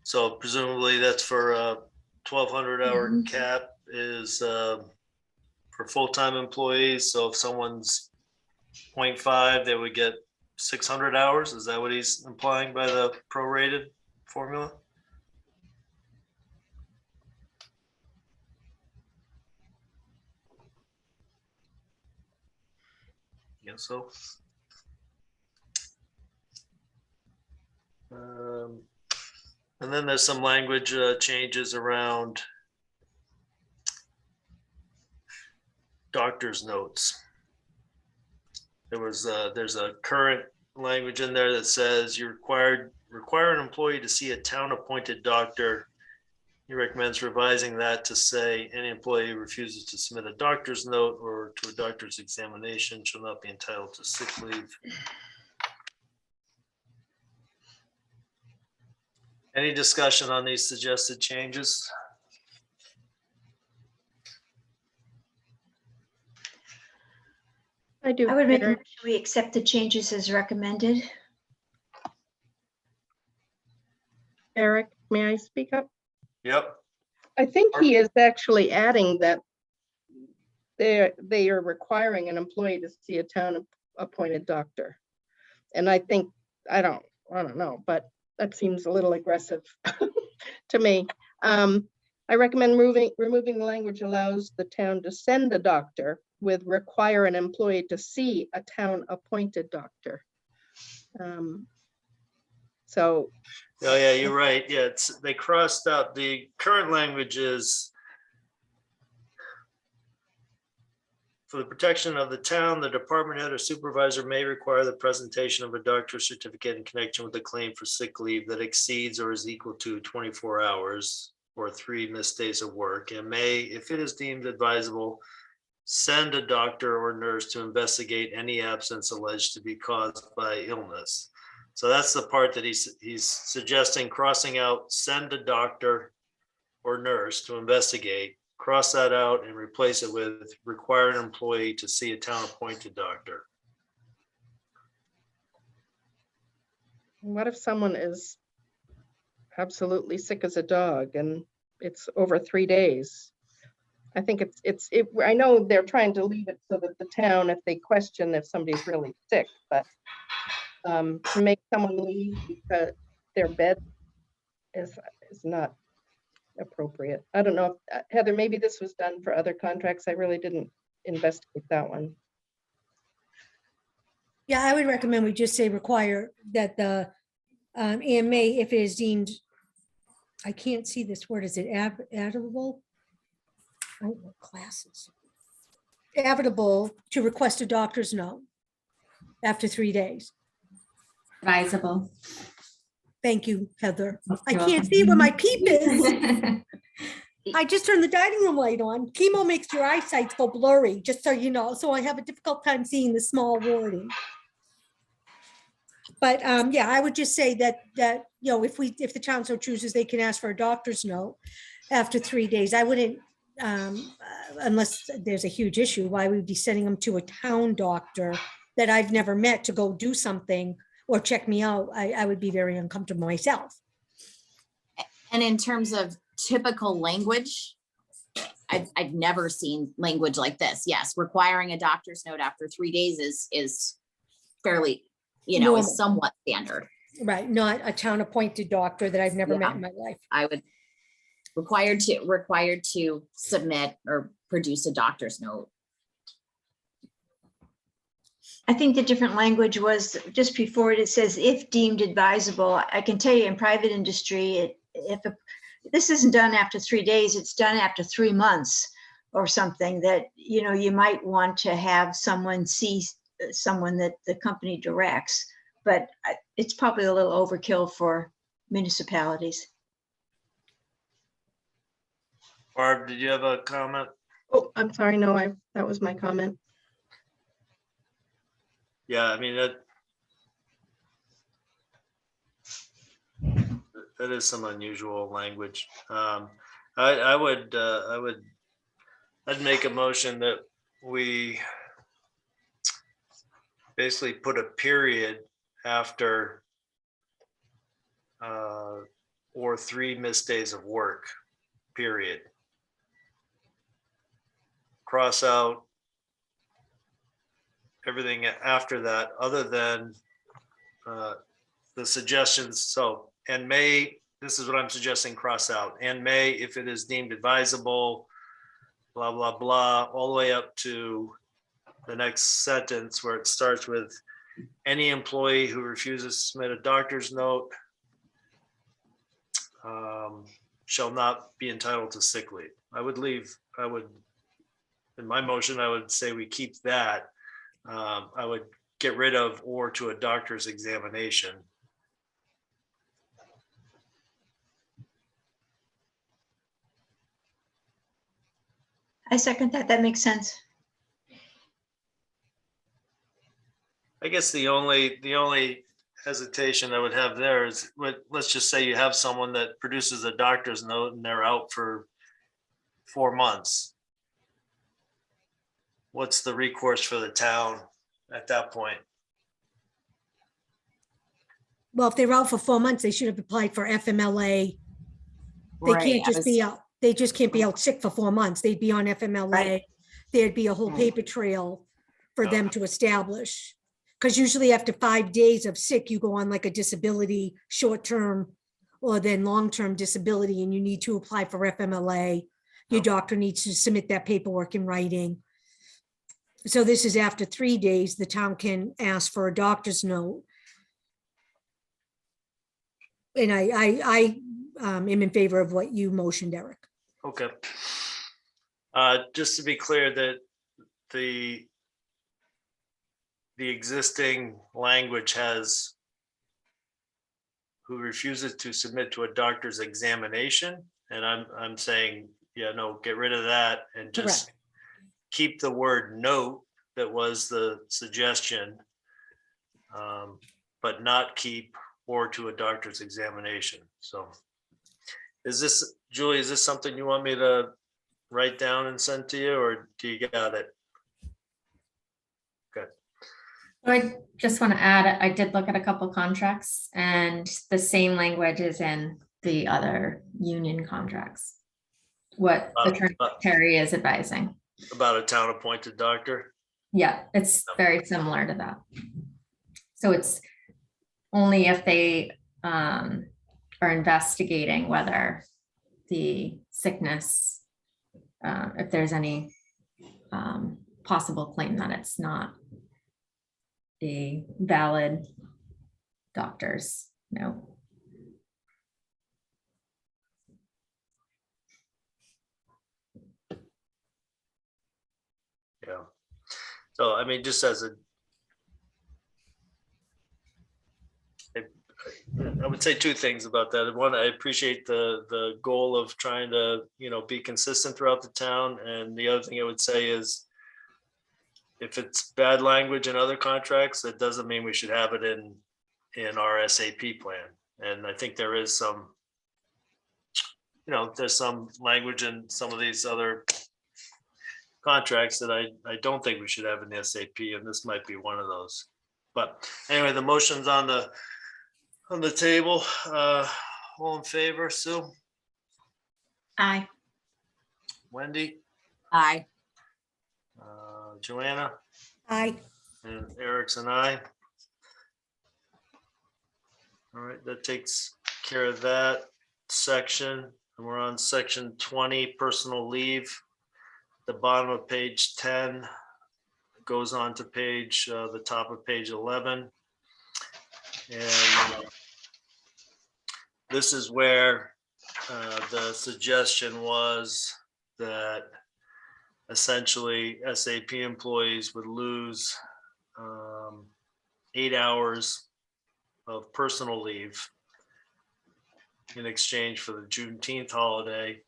Speaker 1: So presumably that's for a 1,200-hour cap is for full-time employees. So if someone's 0.5, they would get 600 hours. Is that what he's implying by the prorated formula? Guess so. And then there's some language changes around doctor's notes. There's a current language in there that says you require an employee to see a town appointed doctor. He recommends revising that to say any employee who refuses to submit a doctor's note or to a doctor's examination shall not be entitled to sick leave. Any discussion on these suggested changes?
Speaker 7: I do.
Speaker 3: I would make a
Speaker 7: Mary.
Speaker 3: motion we accept the changes as recommended.
Speaker 7: Eric, may I speak up?
Speaker 1: Yep.
Speaker 7: I think he is actually adding that they are requiring an employee to see a town appointed doctor. And I think, I don't know, but that seems a little aggressive to me. I recommend removing the language allows the town to send a doctor with require an employee to see a town appointed doctor. So.
Speaker 1: Oh yeah, you're right. Yeah, they crossed out the current language is for the protection of the town, the department head or supervisor may require the presentation of a doctor's certificate in connection with a claim for sick leave that exceeds or is equal to 24 hours or 3 missed days of work, and may, if it is deemed advisable, send a doctor or nurse to investigate any absence alleged to be caused by illness. So that's the part that he's suggesting crossing out, send a doctor or nurse to investigate, cross that out and replace it with require an employee to see a town appointed doctor.
Speaker 7: What if someone is absolutely sick as a dog and it's over 3 days? I think I know they're trying to leave it so that the town, if they question if somebody's really sick, but to make someone leave because their bed is not appropriate. I don't know, Heather, maybe this was done for other contracts. I really didn't investigate that one.
Speaker 2: Yeah, I would recommend we just say require that the EMA, if it is deemed, I can't see this word, is it admissible? Oh, classes. Admissible to request a doctor's note after 3 days.
Speaker 6: Advisable.
Speaker 2: Thank you, Heather. I
Speaker 6: You're
Speaker 2: can't see where my peep is.
Speaker 6: welcome.
Speaker 2: I just turned the dining room light on. Chemo makes your eyesight go blurry, just so you know. So I have a difficult time seeing the small wording. But yeah, I would just say that if the town so chooses, they can ask for a doctor's note after 3 days. I wouldn't, unless there's a huge issue, why we'd be sending them to a town doctor that I've never met to go do something or check me out. I would be very uncomfortable myself.
Speaker 5: And in terms of typical language, I've never seen language like this. Yes, requiring a doctor's note after 3 days is fairly,
Speaker 2: Normal.
Speaker 5: is somewhat standard.
Speaker 2: Right, not a town appointed doctor that I've never met in my life.
Speaker 5: I would required to submit or produce a doctor's note.
Speaker 3: I think the different language was just before it says if deemed advisable. I can tell you in private industry, this isn't done after 3 days, it's done after 3 months or something that, you might want to have someone see someone that the company directs, but it's probably a little overkill for municipalities.
Speaker 1: Barb, did you have a comment?
Speaker 7: Oh, I'm sorry. No, that was my comment.
Speaker 1: Yeah, I mean, that is some unusual language. I'd make a motion that we basically put a period after or 3 missed days of work, period. Cross out everything after that, other than the suggestions. So, and may, this is what I'm suggesting, cross out, and may, if it is deemed advisable, blah, blah, blah, all the way up to the next sentence where it starts with any employee who refuses to submit a doctor's note shall not be entitled to sick leave. In my motion, I would say we keep that. I would get rid of or to a doctor's examination.
Speaker 3: I second that. That makes sense.
Speaker 1: I guess the only hesitation I would have there is, let's just say you have someone that produces a doctor's note and they're out for 4 months. What's the recourse for the town at that point?
Speaker 2: Well, if they're out for 4 months, they should have applied for FMLA. They
Speaker 5: Right,
Speaker 2: can't just be out. They just can't be out sick for 4 months. They'd be on FMLA.
Speaker 3: Right.
Speaker 2: There'd be a whole paper trail for them to establish. Because usually after 5 days of sick, you go on like a disability, short-term or then long-term disability, and you need to apply for FMLA. Your doctor needs to submit that paperwork in writing. So this is after 3 days, the town can ask for a doctor's note. And I am in favor of what you motioned, Eric.
Speaker 1: Okay. Just to be clear, that the existing language has who refuses to submit to a doctor's examination, and I'm saying, yeah, no, get rid of that and just keep the word note that was the suggestion, but not keep or to a doctor's examination. So is this, Julie, is this something you want me to write down and send to you, or do you got it? Good.
Speaker 6: I just want to add, I did look at a couple contracts and the same language is in the other union contracts. What Attorney Terry is advising.
Speaker 1: About a town appointed doctor?
Speaker 6: Yeah, it's very similar to that. So it's only if they are investigating whether the sickness, if there's any possible claim that it's not a valid doctor's note.
Speaker 1: Yeah. So, I mean, just as a, I would say two things about that. One, I appreciate the goal of trying to, be consistent throughout the town. And the other thing I would say is if it's bad language in other contracts, that doesn't mean we should have it in our SAP plan. And I think there is some, there's some language in some of these other contracts that I don't think we should have in the SAP, and this might be one of those. But anyway, the motion's on the table. All in favor, Sue?
Speaker 3: Aye.
Speaker 1: Wendy?
Speaker 5: Aye.
Speaker 1: Joanna?
Speaker 2: Aye.
Speaker 1: And Eric's and I. All right, that takes care of that section. And we're on section 20, personal leave. The bottom of page 10 goes on to the top of page 11. And this is where the suggestion was that essentially SAP employees would lose 8 hours of personal leave in exchange for the Juneteenth holiday,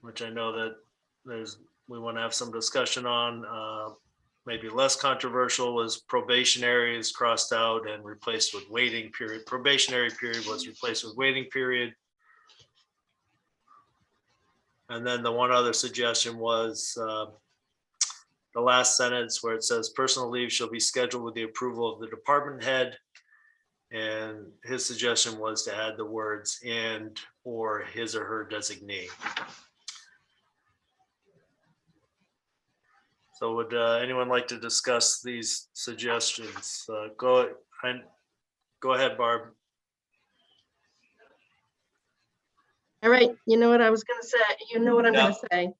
Speaker 1: which I know that we want to have some discussion on. Maybe less controversial was probationary is crossed out and replaced with waiting period. Probationary period was replaced with waiting period. And then the one other suggestion was the last sentence where it says personal leave shall be scheduled with the approval of the department head. And his suggestion was to add the words "and or his or her designee." So would anyone like to discuss these suggestions? Go ahead, Barb.
Speaker 7: All right, you know what I was gonna say, you know what I'm gonna say.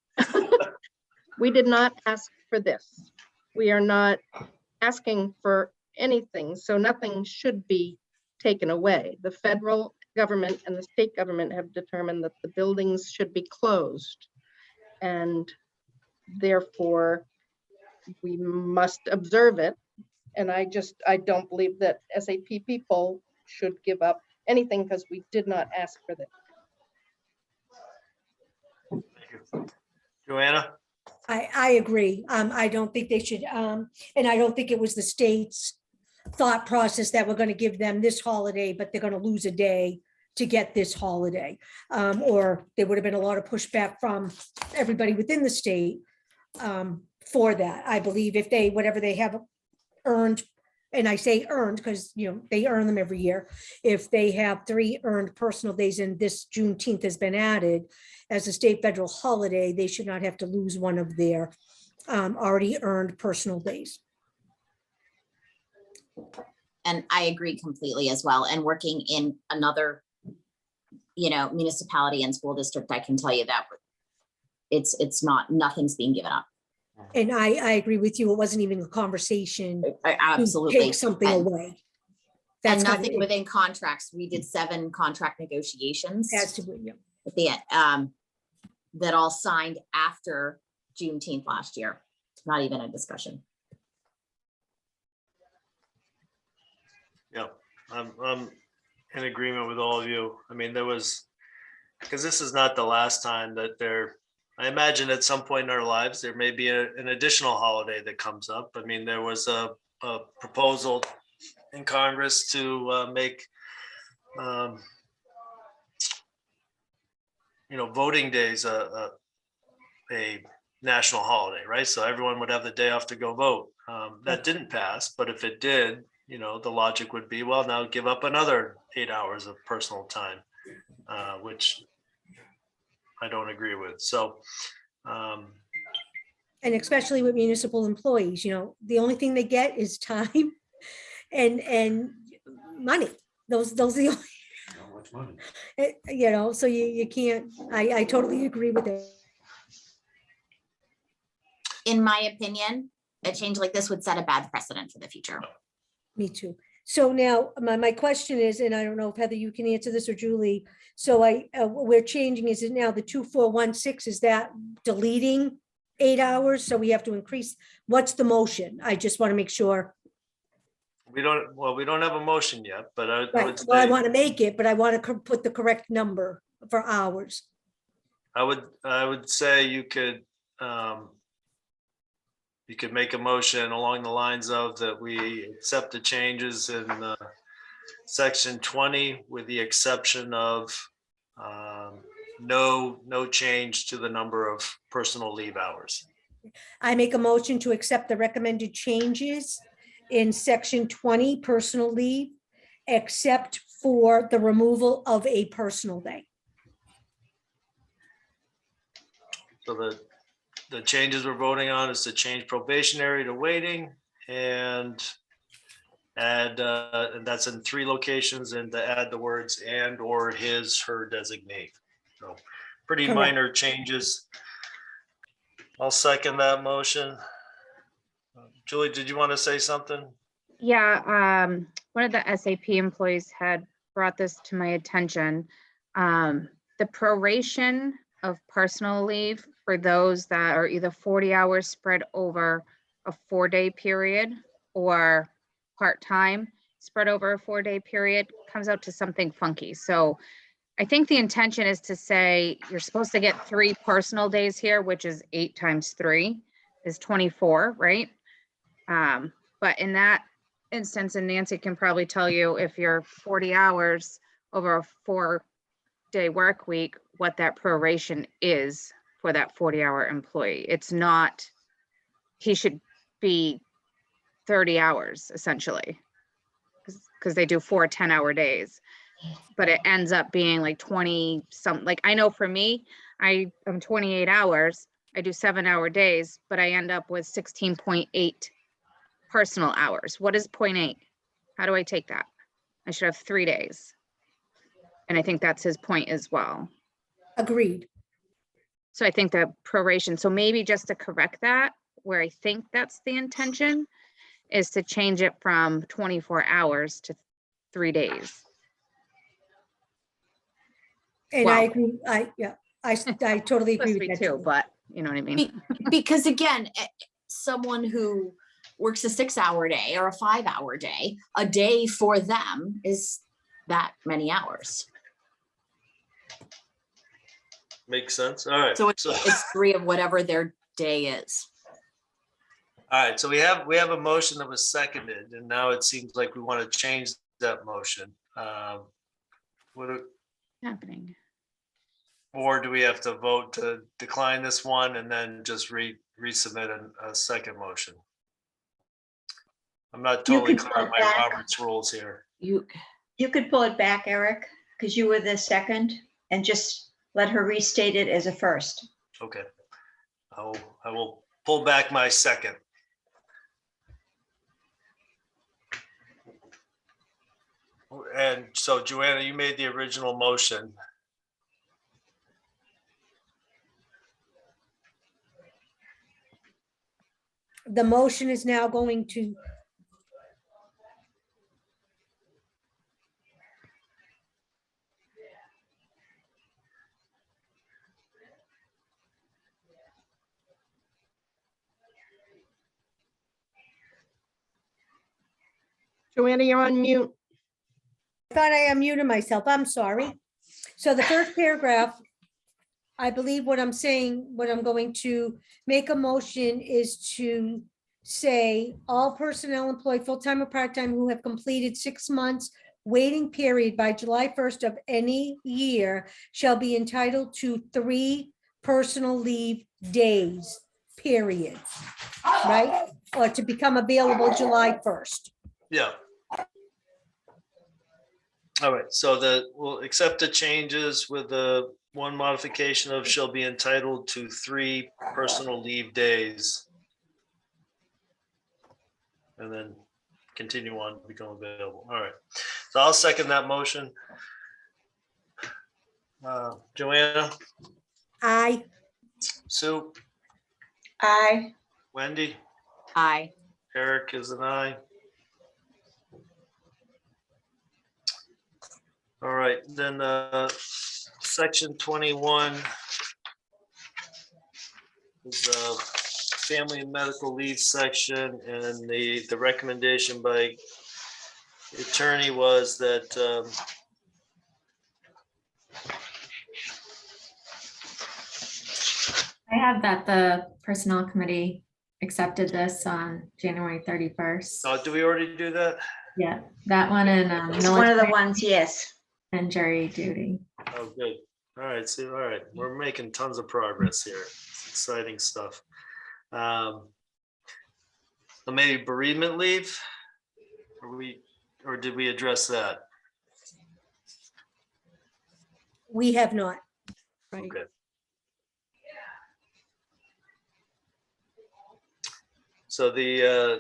Speaker 7: We did not ask for this. We are not asking for anything, so nothing should be taken away. The federal government and the state government have determined that the buildings should be closed. And therefore, we must observe it. And I don't believe that SAP people should give up anything because we did not ask for this.
Speaker 1: Thank you. Joanna?
Speaker 2: I agree. I don't think they should, and I don't think it was the state's thought process that we're going to give them this holiday, but they're going to lose a day to get this holiday. Or there would have been a lot of pushback from everybody within the state for that. I believe if whatever they have earned, and I say earned because, they earn them every year. If they have 3 earned personal days and this Juneteenth has been added as a state federal holiday, they should not have to lose one of their already earned personal days.
Speaker 5: And I agree completely as well. And working in another, municipality and school district, I can tell you that it's not, nothing's being given up.
Speaker 2: And I agree with you. It wasn't even a conversation.
Speaker 5: Absolutely.
Speaker 2: To take something away.
Speaker 5: And
Speaker 2: That's
Speaker 5: nothing within contracts. We did 7 contract negotiations
Speaker 2: Has to be,
Speaker 5: at the end, that all signed after Juneteenth last year. Not even a discussion.
Speaker 1: Yeah, I'm in agreement with all of you. I mean, because this is not the last time that I imagine at some point in our lives, there may be an additional holiday that comes up. I mean, there was a proposal in Congress to make, voting days a national holiday, right? So everyone would have the day off to go vote. That didn't pass, but if it did, the logic would be, well, now give up another 8 hours of personal time, which I don't agree with. So,
Speaker 2: and especially with municipal employees, the only thing they get is time and money. Those are the only,
Speaker 9: How much money?
Speaker 2: so you can't, I totally agree with it.
Speaker 5: In my opinion, a change like this would set a bad precedent for the future.
Speaker 2: Me too. So now my question is, and I don't know if Heather, you can answer this or Julie. So we're changing, is it now the 2416, is that deleting 8 hours? So we have to increase, what's the motion? I just want to make sure.
Speaker 1: We don't have a motion yet, but I would
Speaker 2: Right, well, I
Speaker 1: say,
Speaker 2: want to make it, but I want to put the correct number for hours.
Speaker 1: I would say you could make a motion along the lines of that we accept the changes in section 20 with the exception of no change to the number of personal leave hours.
Speaker 2: I make a motion to accept the recommended changes in section 20, personal leave, except for the removal of a personal day.
Speaker 1: So the changes we're voting on is to change probationary to waiting and add, and that's in 3 locations, and to add the words and or his, her designate. So pretty
Speaker 2: Correct.
Speaker 1: minor changes. I'll second that motion. Julie, did you want to say something?
Speaker 4: Yeah, one of the SAP employees had brought this to my attention. The proration of personal leave for those that are either 40 hours spread over a 4-day period or part-time spread over a 4-day period comes out to something funky. So I think the intention is to say you're supposed to get 3 personal days here, which is 8 times 3 is 24, right? But in that instance, and Nancy can probably tell you if you're 40 hours over a 4-day work week, what that proration is for that 40-hour employee. It's not, he should be 30 hours essentially, because they do 4 10-hour days, but it ends up being like 20 some, like I know for me, I'm 28 hours, I do 7-hour days, but I end up with 16.8 personal hours. What is 0.8? How do I take that? I should have 3 days. And I think that's his point as well.
Speaker 2: Agreed.
Speaker 4: So I think the proration, so maybe just to correct that, where I think that's the intention, is to change it from 24 hours to 3 days.
Speaker 2: And
Speaker 4: Wow.
Speaker 2: I agree, I totally agree
Speaker 4: Supposed to
Speaker 2: with
Speaker 4: be
Speaker 2: that.
Speaker 4: 2,
Speaker 2: Julie.
Speaker 4: but you know what I mean?
Speaker 5: Because again, someone who works a 6-hour day or a 5-hour day, a day for them is that many hours.
Speaker 1: Makes sense. All right.
Speaker 5: So it's 3 of whatever their day is.
Speaker 1: All right, so we have a motion that was seconded, and now it seems like we want to change that motion.
Speaker 4: Happening.
Speaker 1: Or do we have to vote to decline this one and then just resubmit a second motion? I'm not
Speaker 3: You
Speaker 1: totally
Speaker 3: could
Speaker 1: clear on
Speaker 3: go
Speaker 1: my
Speaker 3: back.
Speaker 1: Robert's rules here.
Speaker 3: You could pull it back, Eric, because you were the second, and just let her restate it as a first.
Speaker 1: Okay. I will pull back my second. And so Joanna, you made the original motion.
Speaker 2: The motion is now going to,
Speaker 7: Joanna, you're on mute.
Speaker 2: I thought I unmuted myself, I'm sorry. So the first paragraph, I believe what I'm saying, what I'm going to make a motion is to say all personnel employed full-time or part-time who have completed 6 months waiting period by July 1st of any year shall be entitled to 3 personal leave days, period. Right? Or to become available July 1st.
Speaker 1: Yeah. All right, so we'll accept the changes with the one modification of shall be entitled to 3 personal leave days. And then continue on to become available. All right, so I'll second that motion. Joanna,
Speaker 2: Aye.
Speaker 1: Sue,
Speaker 3: Aye.
Speaker 1: Wendy,
Speaker 5: Aye.
Speaker 1: Eric is an aye. All right, then section 21 is the family and medical leave section, and the recommendation by the attorney was that,
Speaker 6: I have that the personnel committee accepted this on January 31st.
Speaker 1: oh, do we already do that?
Speaker 6: Yeah, that one and
Speaker 3: It's one of the
Speaker 6: military
Speaker 3: ones, yes.
Speaker 6: and jury duty.
Speaker 1: Oh, good. All right, see, all right, we're making tons of progress here. It's exciting stuff. So maybe bereavement leave? Or did we address that?
Speaker 2: We have not.
Speaker 7: Right.
Speaker 1: Okay. So the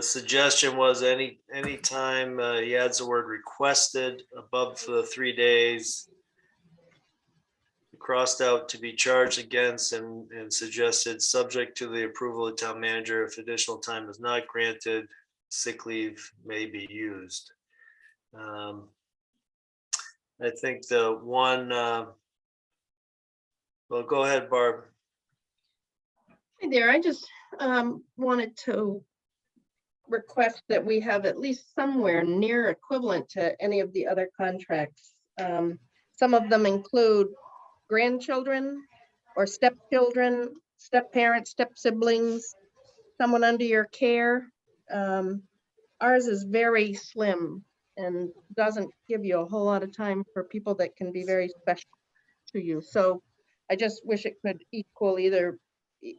Speaker 1: suggestion was anytime he adds the word requested above the 3 days, crossed out to be charged against and suggested subject to the approval of town manager. If additional time is not granted, sick leave may be used. I think the one, well, go ahead, Barb.
Speaker 7: Hey there, I just wanted to request that we have at least somewhere near equivalent to any of the other contracts. Some of them include grandchildren or stepchildren, step-parents, step-siblings, someone under your care. Ours is very slim and doesn't give you a whole lot of time for people that can be very special to you. So I just wish it could equal either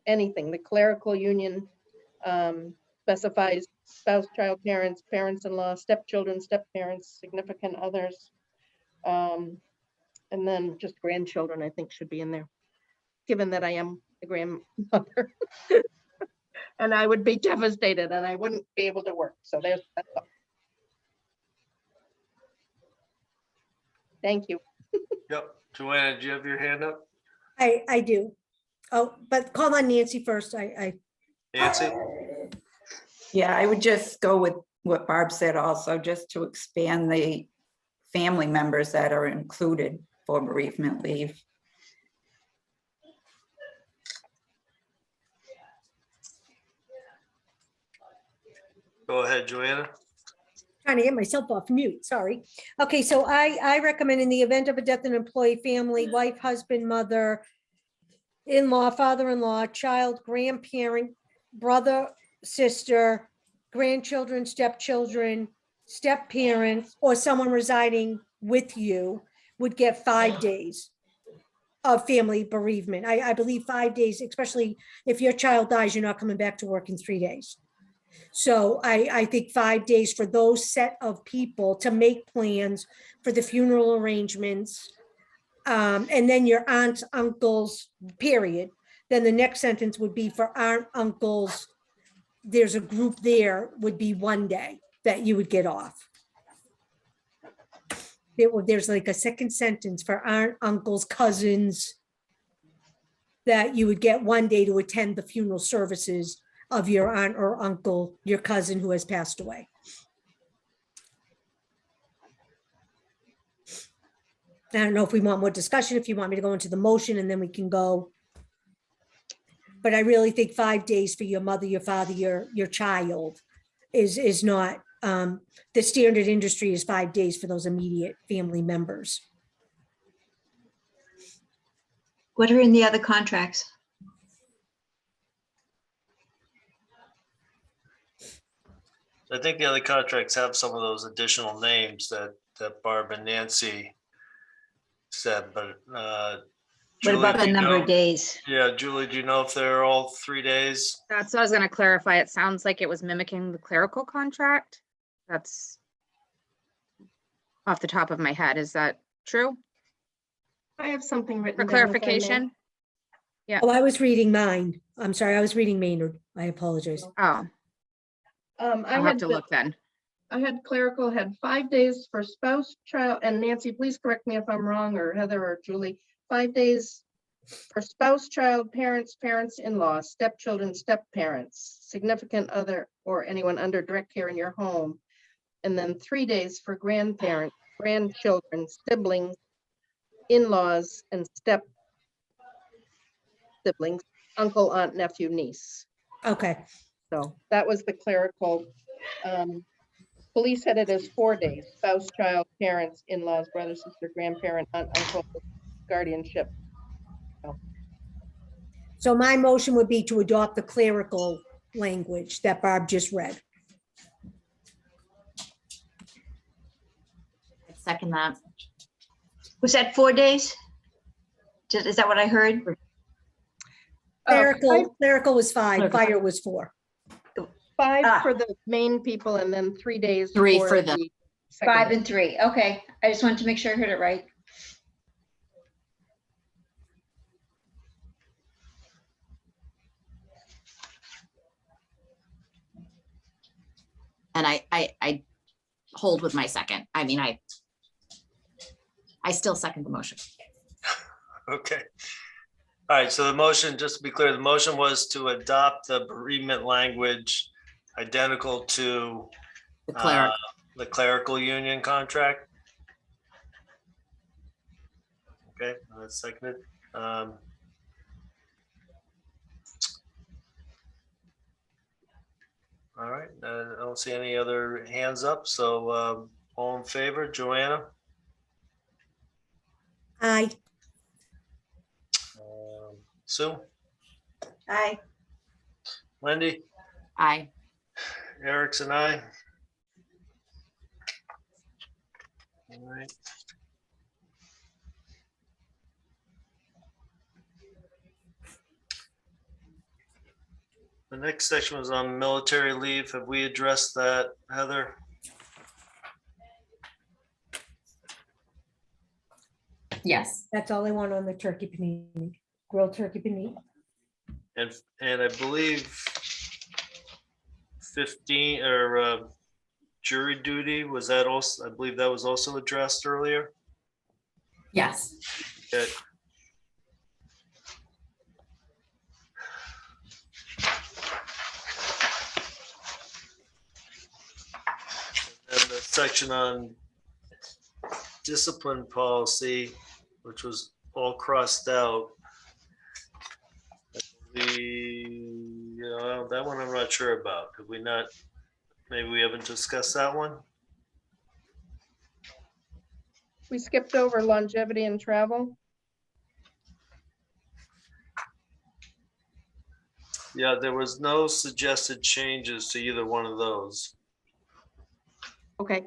Speaker 7: anything. The clerical union specifies spouse, child, parents, parents-in-law, stepchildren, step-parents, significant others. And then just grandchildren, I think, should be in there, given that I am a grandmother. And I would be devastated and I wouldn't be able to work. So that's all. Thank you.
Speaker 1: Yep. Joanna, do you have your hand up?
Speaker 2: I do. Oh, but call on Nancy first.
Speaker 1: Nancy?
Speaker 8: Yeah, I would just go with what Barb said also, just to expand the family members that are included for bereavement leave.
Speaker 1: Go ahead, Joanna.
Speaker 2: Trying to get myself off mute, sorry. Okay, so I recommend in the event of a death in employee, family, wife, husband, mother, in-law, father-in-law, child, grandparent, brother, sister, grandchildren, stepchildren, step-parents, or someone residing with you would get 5 days of family bereavement. I believe 5 days, especially if your child dies, you're not coming back to work in 3 days. So I think 5 days for those set of people to make plans for the funeral arrangements. And then your aunts, uncles, period. Then the next sentence would be for aunt, uncles. There's a group there, would be 1 day that you would get off. There's like a second sentence for aunt, uncles, cousins, that you would get 1 day to attend the funeral services of your aunt or uncle, your cousin who has passed away. I don't know if we want more discussion, if you want me to go into the motion and then we can go. But I really think 5 days for your mother, your father, your child is not, the standard industry is 5 days for those immediate family members.
Speaker 3: What are in the other contracts?
Speaker 1: I think the other contracts have some of those additional names that Barb and Nancy said, but
Speaker 3: What
Speaker 1: Julie,
Speaker 3: about
Speaker 1: do
Speaker 3: the
Speaker 1: you
Speaker 3: number
Speaker 1: know?
Speaker 3: of days?
Speaker 1: Yeah, Julie, do you know if they're all 3 days?
Speaker 4: That's what I was gonna clarify. It sounds like it was mimicking the clerical contract. That's off the top of my head. Is that true?
Speaker 7: I have something written
Speaker 4: For
Speaker 7: down, if I may.
Speaker 4: clarification?
Speaker 2: Oh, I was reading mine. I'm sorry, I was reading Maynard. I apologize.
Speaker 4: Oh, I'll have
Speaker 7: had
Speaker 4: to look then.
Speaker 7: I had clerical had 5 days for spouse, child, and Nancy, please correct me if I'm wrong, or Heather or Julie. 5 days for spouse, child, parents, parents-in-law, stepchildren, step-parents, significant other, or anyone under direct care in your home. And then 3 days for grandparents, grandchildren, siblings, in-laws, and step siblings, uncle, aunt, nephew, niece.
Speaker 2: Okay,
Speaker 7: So that was the clerical Police had it as 4 days: spouse, child, parents, in-laws, brother, sister, grandparent, aunt, uncle, guardianship.
Speaker 2: So my motion would be to adopt the clerical language that Barb just read.
Speaker 5: I'd second that.
Speaker 3: Was that 4 days? Is that what I heard?
Speaker 2: Clerical was 5, fire was 4.
Speaker 7: 5 for the main people and then 3 days.
Speaker 5: 3 for the-
Speaker 3: 5
Speaker 7: second.
Speaker 3: and 3. Okay. I just wanted to make sure I heard it right.
Speaker 5: And I hold with my second. I mean, I still second the motion.
Speaker 1: Okay. All right, so the motion, just to be clear, the motion was to adopt the bereavement language identical to
Speaker 5: The cleric,
Speaker 1: the clerical union contract. Okay, that's seconded. All right, I don't see any other hands up, so all in favor, Joanna?
Speaker 2: Aye.
Speaker 1: Sue?
Speaker 3: Aye.
Speaker 1: Wendy?
Speaker 5: aye.
Speaker 1: Eric's and I. All right. The next section was on military leave. Have we addressed that, Heather?
Speaker 6: Yes.
Speaker 2: That's all I want on the turkey panini, grilled turkey panini.
Speaker 1: And I believe 15 or jury duty, was that also, I believe that was also addressed earlier.
Speaker 6: Yes.
Speaker 1: Okay. And the section on discipline policy, which was all crossed out. That one I'm not sure about. Did we not, maybe we haven't discussed that one?
Speaker 7: We skipped over longevity and travel.
Speaker 1: Yeah, there was no suggested changes to either one of those.
Speaker 7: Okay.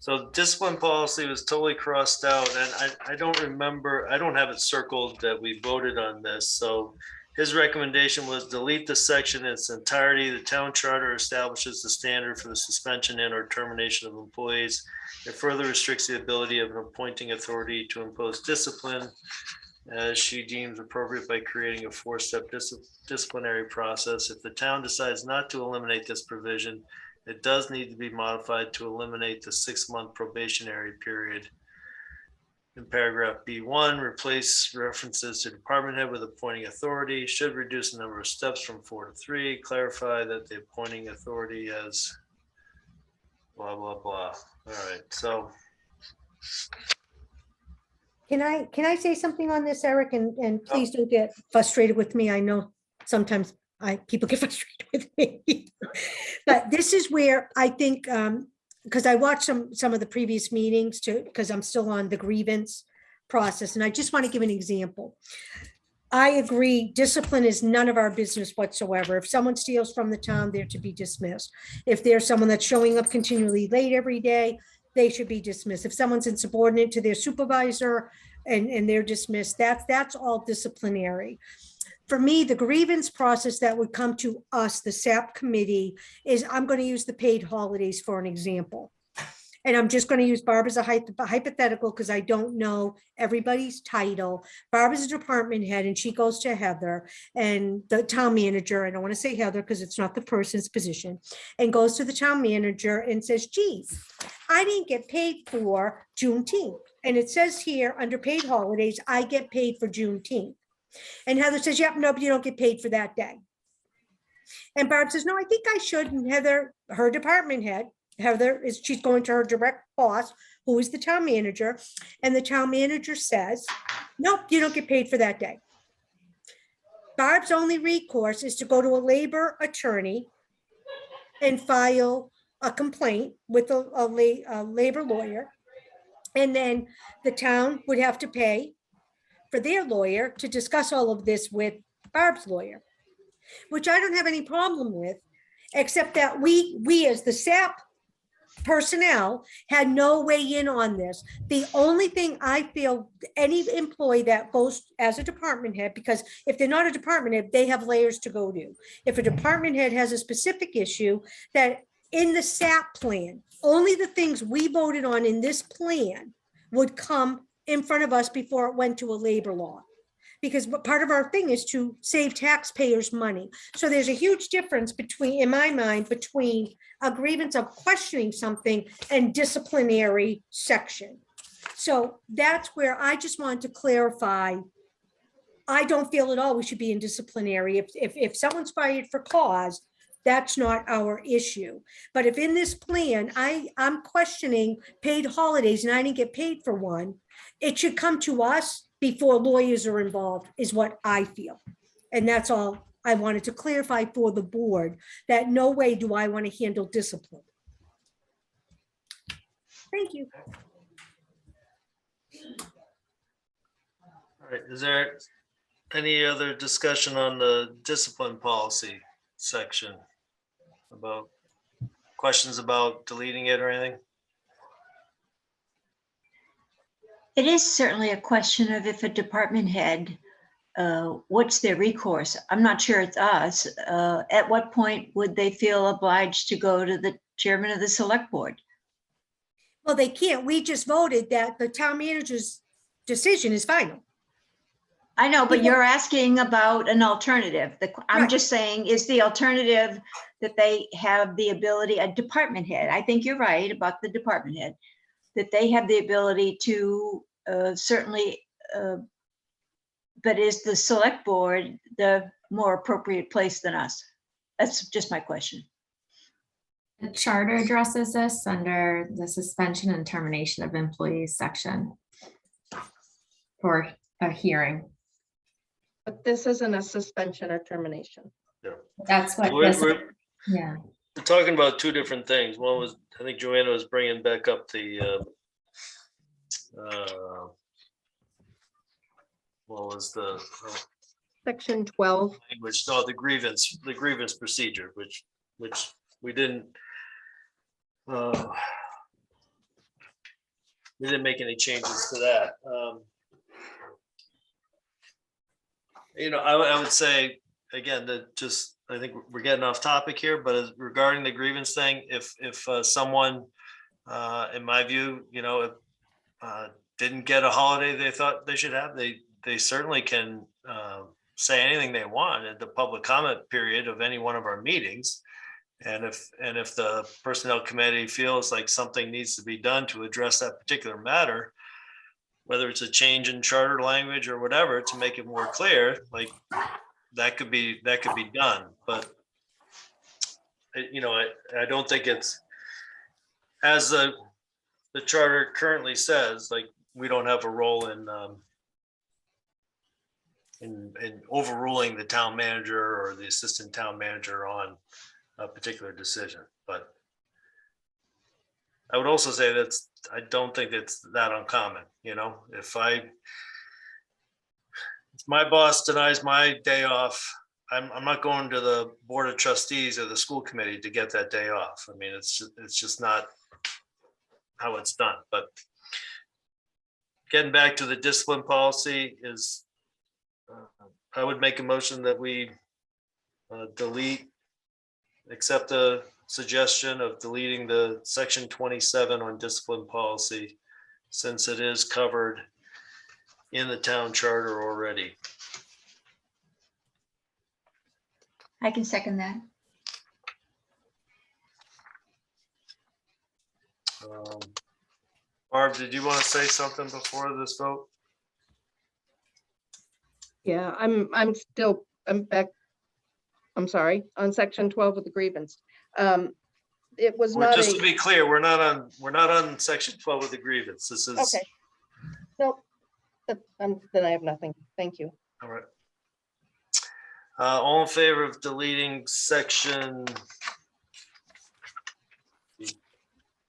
Speaker 1: So discipline policy was totally crossed out, and I don't remember, I don't have it circled that we voted on this, so his recommendation was delete the section in its entirety. The town charter establishes the standard for the suspension and or termination of employees. It further restricts the ability of an appointing authority to impose discipline as she deems appropriate by creating a 4-step disciplinary process. If the town decides not to eliminate this provision, it does need to be modified to eliminate the 6-month probationary period. In paragraph B1, replace references to department head with appointing authority, should reduce the number of steps from 4 to 3, clarify that the appointing authority has blah, blah, blah. All right, so.
Speaker 2: Can I say something on this, Eric? And please don't get frustrated with me. I know sometimes people get frustrated with me. But this is where I think, because I watched some of the previous meetings too, because I'm still on the grievance process. And I just want to give an example. I agree, discipline is none of our business whatsoever. If someone steals from the town, they're to be dismissed. If there's someone that's showing up continually late every day, they should be dismissed. If someone's insubordinate to their supervisor and they're dismissed, that's all disciplinary. For me, the grievance process that would come to us, the SAP committee, is I'm going to use the paid holidays for an example. And I'm just going to use Barb as a hypothetical because I don't know everybody's title. Barb is a department head and she goes to Heather and the town manager, I don't want to say Heather because it's not the person's position, and goes to the town manager and says, geez, I didn't get paid for Juneteenth. And it says here under paid holidays, I get paid for Juneteenth. And Heather says, yep, no, but you don't get paid for that day. And Barb says, no, I think I should. And Heather, her department head, she's going to her direct boss, who is the town manager. And the town manager says, nope, you don't get paid for that day. Barb's only recourse is to go to a labor attorney and file a complaint with a labor lawyer. And then the town would have to pay for their lawyer to discuss all of this with Barb's lawyer, which I don't have any problem with, except that we as the SAP personnel had no way in on this. The only thing I feel any employee that goes as a department head, because if they're not a department head, they have layers to go to. If a department head has a specific issue, that in the SAP plan, only the things we voted on in this plan would come in front of us before it went to a labor law. Because part of our thing is to save taxpayers money. So there's a huge difference between, in my mind, between a grievance of questioning something and disciplinary section. So that's where I just want to clarify. I don't feel at all we should be in disciplinary. If someone's fired for cause, that's not our issue. But if in this plan, I'm questioning paid holidays and I didn't get paid for one, it should come to us before lawyers are involved, is what I feel. And that's all I wanted to clarify for the board, that no way do I want to handle discipline. Thank you.
Speaker 1: All right, is there any other discussion on the discipline policy section? About questions about deleting it or anything?
Speaker 3: It is certainly a question of if a department head, what's their recourse? I'm not sure it's us. At what point would they feel obliged to go to the chairman of the select board?
Speaker 2: Well, they can't. We just voted that the town manager's decision is final.
Speaker 3: I know, but you're asking about an alternative. I'm
Speaker 2: Right.
Speaker 3: just saying, is the alternative that they have the ability, a department head? I think you're right about the department head, that they have the ability to certainly, but is the select board the more appropriate place than us? That's just my question.
Speaker 6: The charter addresses this under the suspension and termination of employees section for a hearing.
Speaker 7: But this isn't a suspension or termination.
Speaker 6: That's what
Speaker 1: We're,
Speaker 6: this,
Speaker 1: we're
Speaker 6: yeah.
Speaker 1: we're talking about two different things. One was, I think Joanna was bringing back up the, what was the
Speaker 7: Section 12.
Speaker 1: language? No, the grievance procedure, which we didn't, we didn't make any changes to that. You know, I would say, again, that just, I think we're getting off topic here, but as regarding the grievance thing, if someone, in my view, you know, didn't get a holiday they thought they should have, they certainly can say anything they want at the public comment period of any one of our meetings. And if the personnel committee feels like something needs to be done to address that particular matter, whether it's a change in charter language or whatever, to make it more clear, like that could be done. But you know, I don't think it's, as the charter currently says, like we don't have a role in overruling the town manager or the assistant town manager on a particular decision. But I would also say I don't think it's that uncommon, you know, if my boss denies my day off, I'm not going to the board of trustees or the school committee to get that day off. I mean, it's just not how it's done. But getting back to the discipline policy is, I would make a motion that we accept the suggestion of deleting the section 27 on discipline policy, since it is covered in the town charter already.
Speaker 3: I can second that.
Speaker 1: Barb, did you want to say something before this vote?
Speaker 7: Yeah, I'm back. I'm sorry, on section 12 of the grievance. It was not
Speaker 1: Just to
Speaker 7: a,
Speaker 1: be clear, we're not on section 12 of the grievance. This is
Speaker 7: okay. Nope, then I have nothing. Thank you.
Speaker 1: all right. All in favor of deleting section,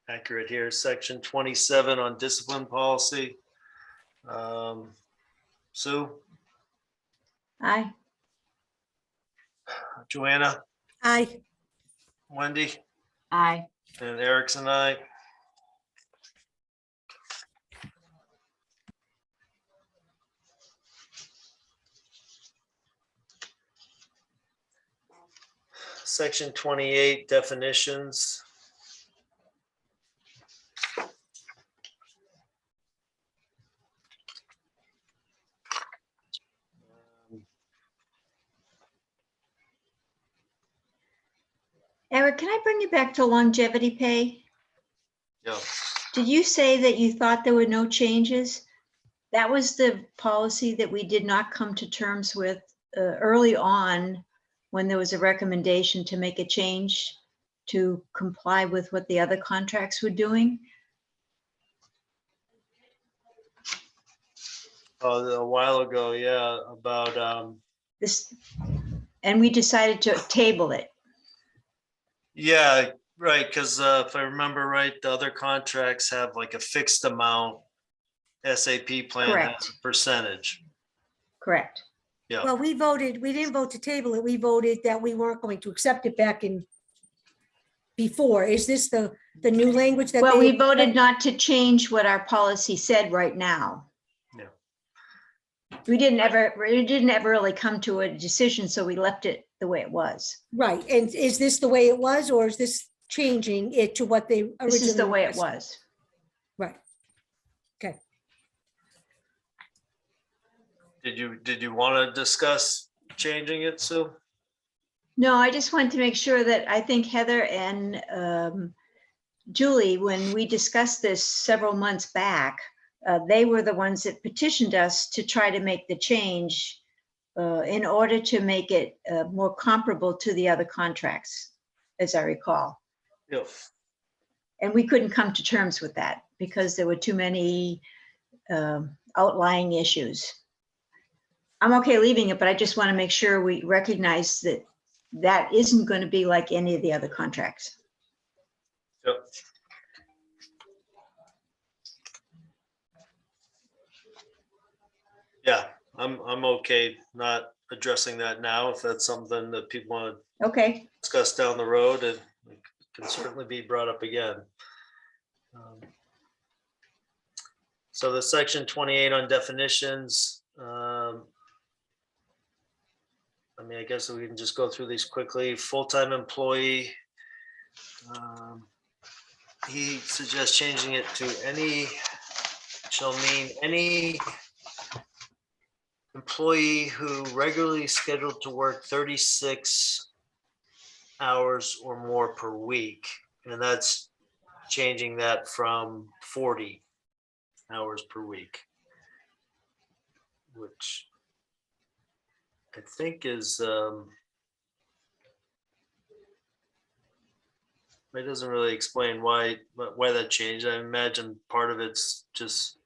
Speaker 1: accurate here, section 27 on discipline policy? Sue,
Speaker 3: Aye.
Speaker 1: Joanna,
Speaker 2: Aye.
Speaker 1: Wendy,
Speaker 5: Aye.
Speaker 1: and Eric's and I. Section 28 definitions.
Speaker 3: Eric, can I bring you back to longevity pay?
Speaker 1: Yeah,
Speaker 3: Did you say that you thought there were no changes? That was the policy that we did not come to terms with early on when there was a recommendation to make a change to comply with what the other contracts were doing.
Speaker 1: a while ago, yeah, about,
Speaker 3: This, and we decided to table it.
Speaker 1: yeah, right, because if I remember right, the other contracts have like a fixed amount. SAP plan has
Speaker 3: Correct.
Speaker 1: a percentage.
Speaker 3: Correct.
Speaker 1: Yeah,
Speaker 2: Well, we didn't vote to table it. We voted that we weren't going to accept it back in before. Is this the new language that?
Speaker 3: Well,
Speaker 2: they-
Speaker 3: we voted not to change what our policy said right now.
Speaker 1: Yeah.
Speaker 3: We didn't ever really come to a decision, so we left it the way it was.
Speaker 2: Right, and is this the way it was, or is this changing it to what they originally?
Speaker 3: This is the way it
Speaker 2: requested?
Speaker 3: was.
Speaker 2: Right. Okay.
Speaker 1: did you want to discuss changing it, Sue?
Speaker 3: No, I just wanted to make sure that I think Heather and Julie, when we discussed this several months back, they were the ones that petitioned us to try to make the change in order to make it more comparable to the other contracts, as I recall.
Speaker 1: Yeah.
Speaker 3: And we couldn't come to terms with that because there were too many outlying issues. I'm okay leaving it, but I just want to make sure we recognize that that isn't going to be like any of the other contracts.
Speaker 1: Yep. Yeah, I'm okay not addressing that now. If that's something that people want to
Speaker 3: Okay,
Speaker 1: discuss down the road, and it can certainly be brought up again. So the section 28 on definitions. I mean, I guess we can just go through these quickly. Full-time employee. He suggests changing it to any, shall mean any employee who regularly scheduled to work 36 hours or more per week. And that's changing that from 40 hours per week, which I think is, it doesn't really explain why that changed. I imagine part of it's just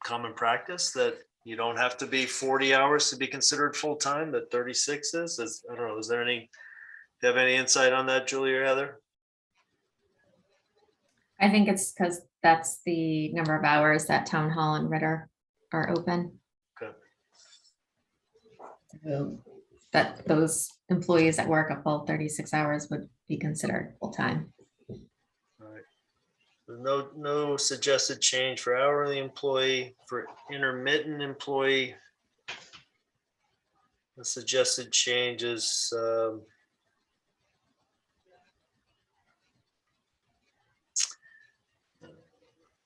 Speaker 1: common practice that you don't have to be 40 hours to be considered full-time, that 36 is. I don't know, is there any, do you have any insight on that, Julie or Heather?
Speaker 6: I think it's because that's the number of hours that Town Hall and Ritter are open.
Speaker 1: Okay.
Speaker 6: So that those employees that work a full 36 hours would be considered full-time.
Speaker 1: All right. No suggested change for hourly employee. For intermittent employee, the suggested change is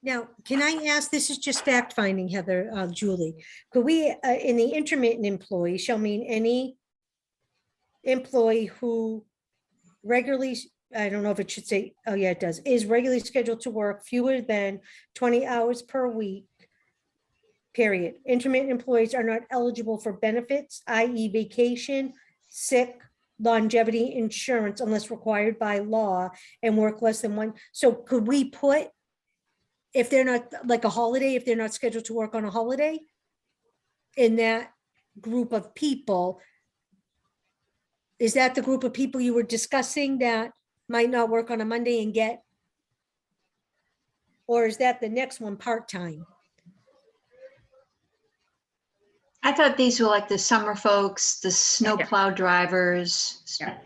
Speaker 2: Now, can I ask, this is just fact finding, Heather, Julie, could we, in the intermittent employee shall mean any employee who regularly, I don't know if it should say, oh yeah, it does, is regularly scheduled to work fewer than 20 hours per week, period. Intermittent employees are not eligible for benefits, i.e. vacation, sick, longevity insurance unless required by law, and work less than one. So could we put, if they're not, like a holiday, if they're not scheduled to work on a holiday, in that group of people, Is that the group of people you were discussing that might not work on a Monday and get? Or is that the next one, part-time?
Speaker 3: I thought these were like the summer folks, the snowplow drivers.
Speaker 4: Yeah.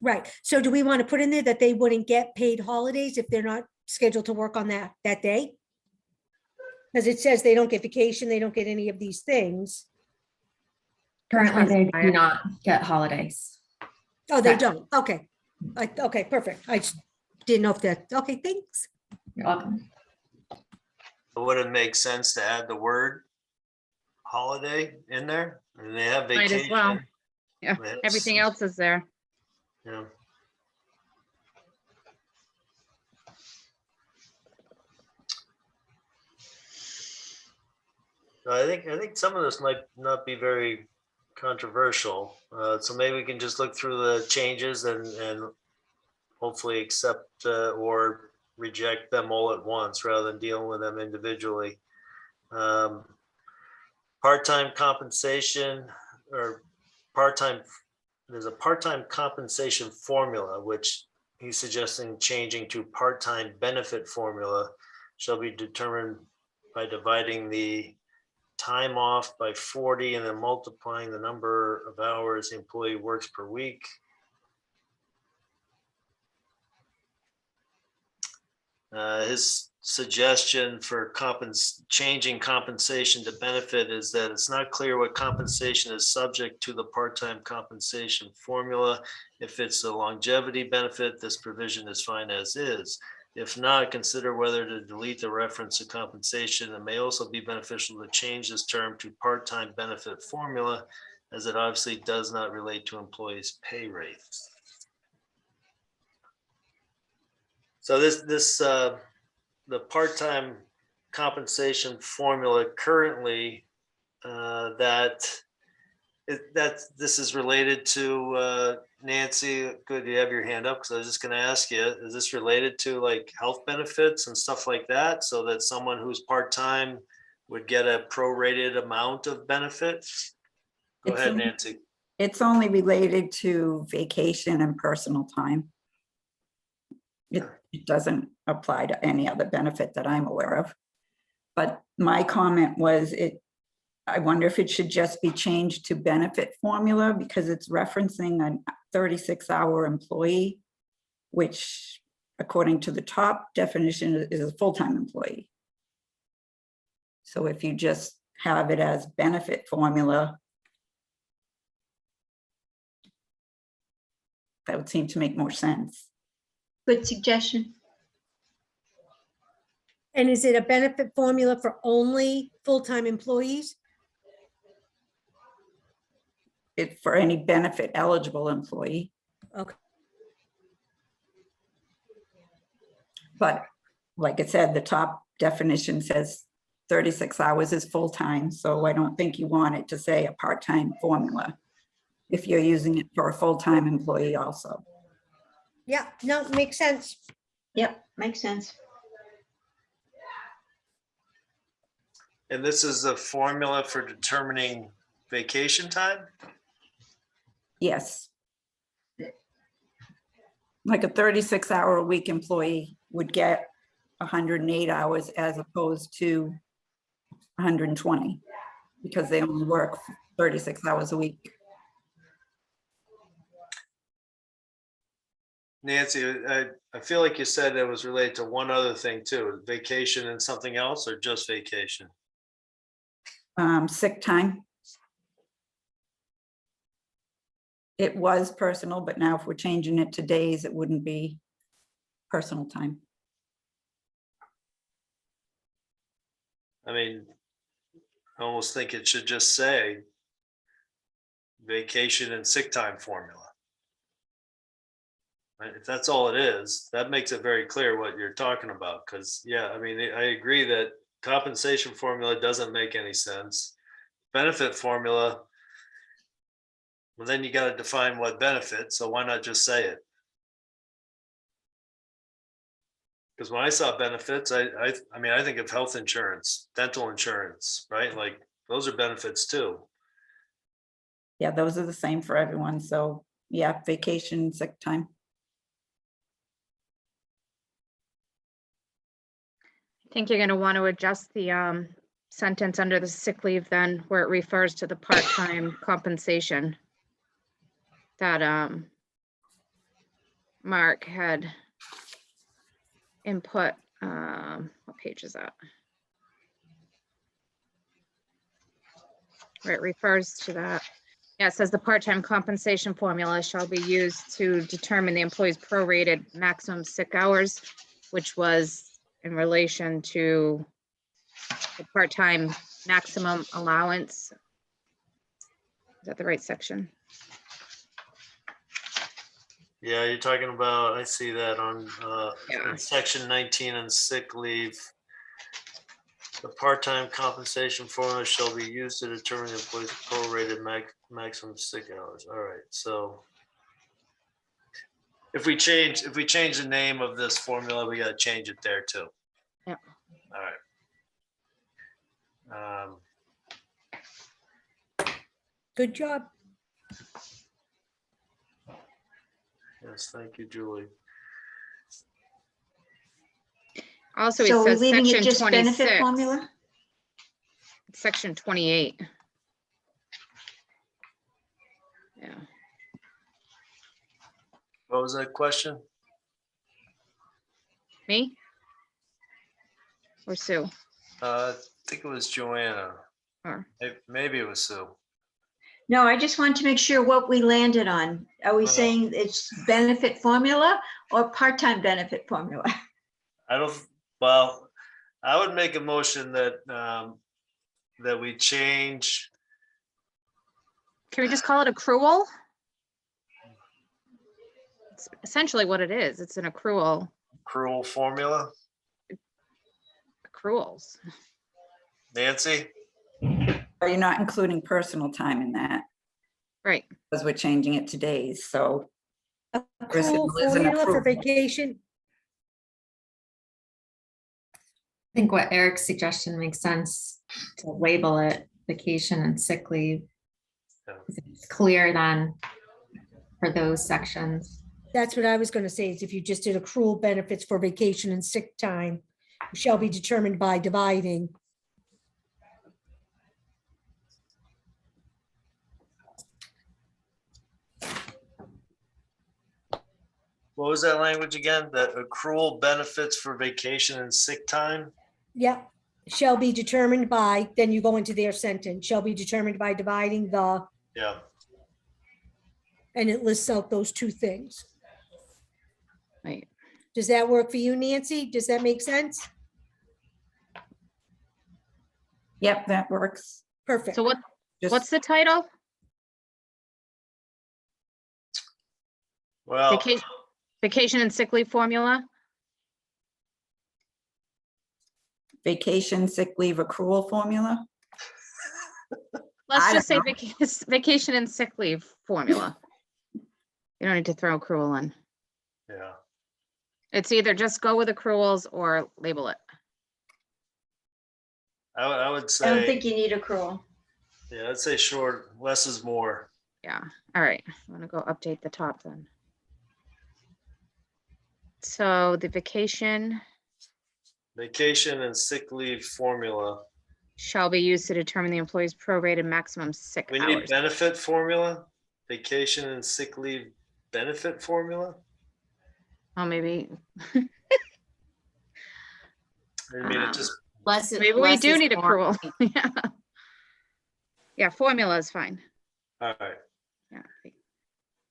Speaker 2: Right. So do we want to put in there that they wouldn't get paid holidays if they're not scheduled to work on that day? Because it says they don't get vacation, they don't get any of these things.
Speaker 6: Currently, they do
Speaker 4: Fine.
Speaker 6: not get holidays.
Speaker 2: Oh, they
Speaker 6: Correct.
Speaker 2: don't. Okay. Okay, perfect. I just didn't know if that, okay, thanks.
Speaker 6: You're welcome.
Speaker 1: Would it make sense to add the word holiday in there? And they have
Speaker 4: Might as well.
Speaker 1: vacation.
Speaker 4: Yeah,
Speaker 1: Yes.
Speaker 4: everything else is there.
Speaker 1: Yeah. I think some of this might not be very controversial. So maybe we can just look through the changes and hopefully accept or reject them all at once rather than dealing with them individually. Part-time compensation or there's a part-time compensation formula, which he's suggesting changing to part-time benefit formula shall be determined by dividing the time off by 40 and then multiplying the number of hours the employee works per week. His suggestion for changing compensation to benefit is that it's not clear what compensation is subject to the part-time compensation formula. If it's a longevity benefit, this provision is fine as is. If not, consider whether to delete the reference to compensation. It may also be beneficial to change this term to part-time benefit formula, as it obviously does not relate to employees' pay rates. So the part-time compensation formula currently this is related to Nancy. Good, you have your hand up because I was just going to ask you, is this related to like health benefits and stuff like that, so that someone who's part-time would get a prorated amount of benefit? Go ahead, Nancy.
Speaker 8: It's only related to vacation and personal time. It doesn't apply to any other benefit that I'm aware of. But my comment was I wonder if it should just be changed to benefit formula because it's referencing a 36-hour employee, which according to the top definition is a full-time employee. So if you just have it as benefit formula, that would seem to make more sense.
Speaker 3: Good suggestion.
Speaker 2: And is it a benefit formula for only full-time employees?
Speaker 8: It for any benefit eligible employee.
Speaker 2: Okay.
Speaker 8: But like I said, the top definition says 36 hours is full-time. So I don't think you want it to say a part-time formula if you're using it for a full-time employee also.
Speaker 2: Yeah, no, makes sense.
Speaker 3: Yep, makes sense.
Speaker 1: And this is a formula for determining vacation time?
Speaker 8: Yes. Like a 36-hour-a-week employee would get 108 hours as opposed to 120 because they only work 36 hours a week.
Speaker 1: Nancy, I feel like you said it was related to one other thing too, vacation and something else, or just vacation?
Speaker 8: Sick time. It was personal, but now if we're changing it to days, it wouldn't be personal time.
Speaker 1: I mean, I almost think it should just say vacation and sick time formula. Right? If that's all it is, that makes it very clear what you're talking about. Because yeah, I mean, I agree that compensation formula doesn't make any sense. Benefit formula, well, then you got to define what benefit. So why not just say it? Because when I saw benefits, I mean, I think of health insurance, dental insurance, right? Like those are benefits too.
Speaker 8: Yeah, those are the same for everyone. So Yeah, vacation, sick time.
Speaker 4: I think you're gonna want to adjust the sentence under the sick leave then, where it refers to the part-time compensation that Mark had input. What page is that? Where it refers to that. Yeah, it says the part-time compensation formula shall be used to determine the employee's prorated maximum sick hours, which was in relation to the part-time maximum allowance. Is that the right section?
Speaker 1: Yeah, you're talking about, I see that on
Speaker 4: Yeah.
Speaker 1: in section 19 on sick leave. The part-time compensation formula shall be used to determine the employee's prorated maximum sick hours. All right, so if we change the name of this formula, we gotta change it there too.
Speaker 4: Yeah.
Speaker 1: All right.
Speaker 2: Good job.
Speaker 1: Yes, thank you, Julie.
Speaker 4: Also, it
Speaker 3: So we're
Speaker 4: says
Speaker 3: leaving
Speaker 4: section
Speaker 3: it just benefit
Speaker 4: 26,
Speaker 3: formula?
Speaker 4: section 28. Yeah,
Speaker 1: What was that question?
Speaker 4: me? Or Sue?
Speaker 1: I think it was Joanna.
Speaker 4: Or,
Speaker 1: Maybe it was Sue.
Speaker 3: No, I just want to make sure what we landed on. Are we saying it's benefit formula or part-time benefit formula?
Speaker 1: Well, I would make a motion that that we change.
Speaker 4: can we just call it accrual? It's essentially what it is. It's an accrual,
Speaker 1: Accrual formula.
Speaker 4: accruals.
Speaker 1: Nancy?
Speaker 8: Are you not including personal time in that?
Speaker 4: Right.
Speaker 8: Because we're changing it to days, so.
Speaker 2: Accrual
Speaker 8: Personal is an
Speaker 2: formula for
Speaker 8: accrual.
Speaker 2: vacation.
Speaker 6: I think what Eric's suggestion makes sense to label it vacation and sick leave.
Speaker 1: Yeah.
Speaker 6: It's clear then for those sections.
Speaker 2: That's what I was gonna say, is if you just did accrual benefits for vacation and sick time shall be determined by dividing.
Speaker 1: What was that language again? That accrual benefits for vacation and sick time?
Speaker 2: Yep, shall be determined by, then you go into their sentence, shall be determined by dividing the,
Speaker 1: Yeah.
Speaker 2: and it lists out those two things.
Speaker 4: Right.
Speaker 2: Does that work for you, Nancy? Does that make sense?
Speaker 8: Yep, that works.
Speaker 2: Perfect.
Speaker 4: So
Speaker 8: Just-
Speaker 4: what's the title?
Speaker 1: Well,
Speaker 4: Vacation and sick leave formula?
Speaker 8: Vacation, sick leave accrual formula?
Speaker 4: Let's
Speaker 8: I
Speaker 4: just say
Speaker 8: don't
Speaker 4: vacation and sick leave formula. You don't need to throw accrual in.
Speaker 1: yeah.
Speaker 4: It's either just go with accruals or label it.
Speaker 1: I would
Speaker 3: I don't
Speaker 1: say,
Speaker 3: think you need accrual.
Speaker 1: yeah, I'd say short, less is more.
Speaker 4: Yeah, all right. I'm gonna go update the top then. So the vacation
Speaker 1: Vacation and sick leave formula.
Speaker 4: shall be used to determine the employee's prorated maximum sick
Speaker 1: We need
Speaker 4: hours.
Speaker 1: benefit formula, vacation and sick leave benefit formula.
Speaker 4: Oh, maybe,
Speaker 1: I mean, it just,
Speaker 4: maybe we do need accrual. Yeah. Yeah, formula is fine.
Speaker 1: all right.
Speaker 4: Yeah.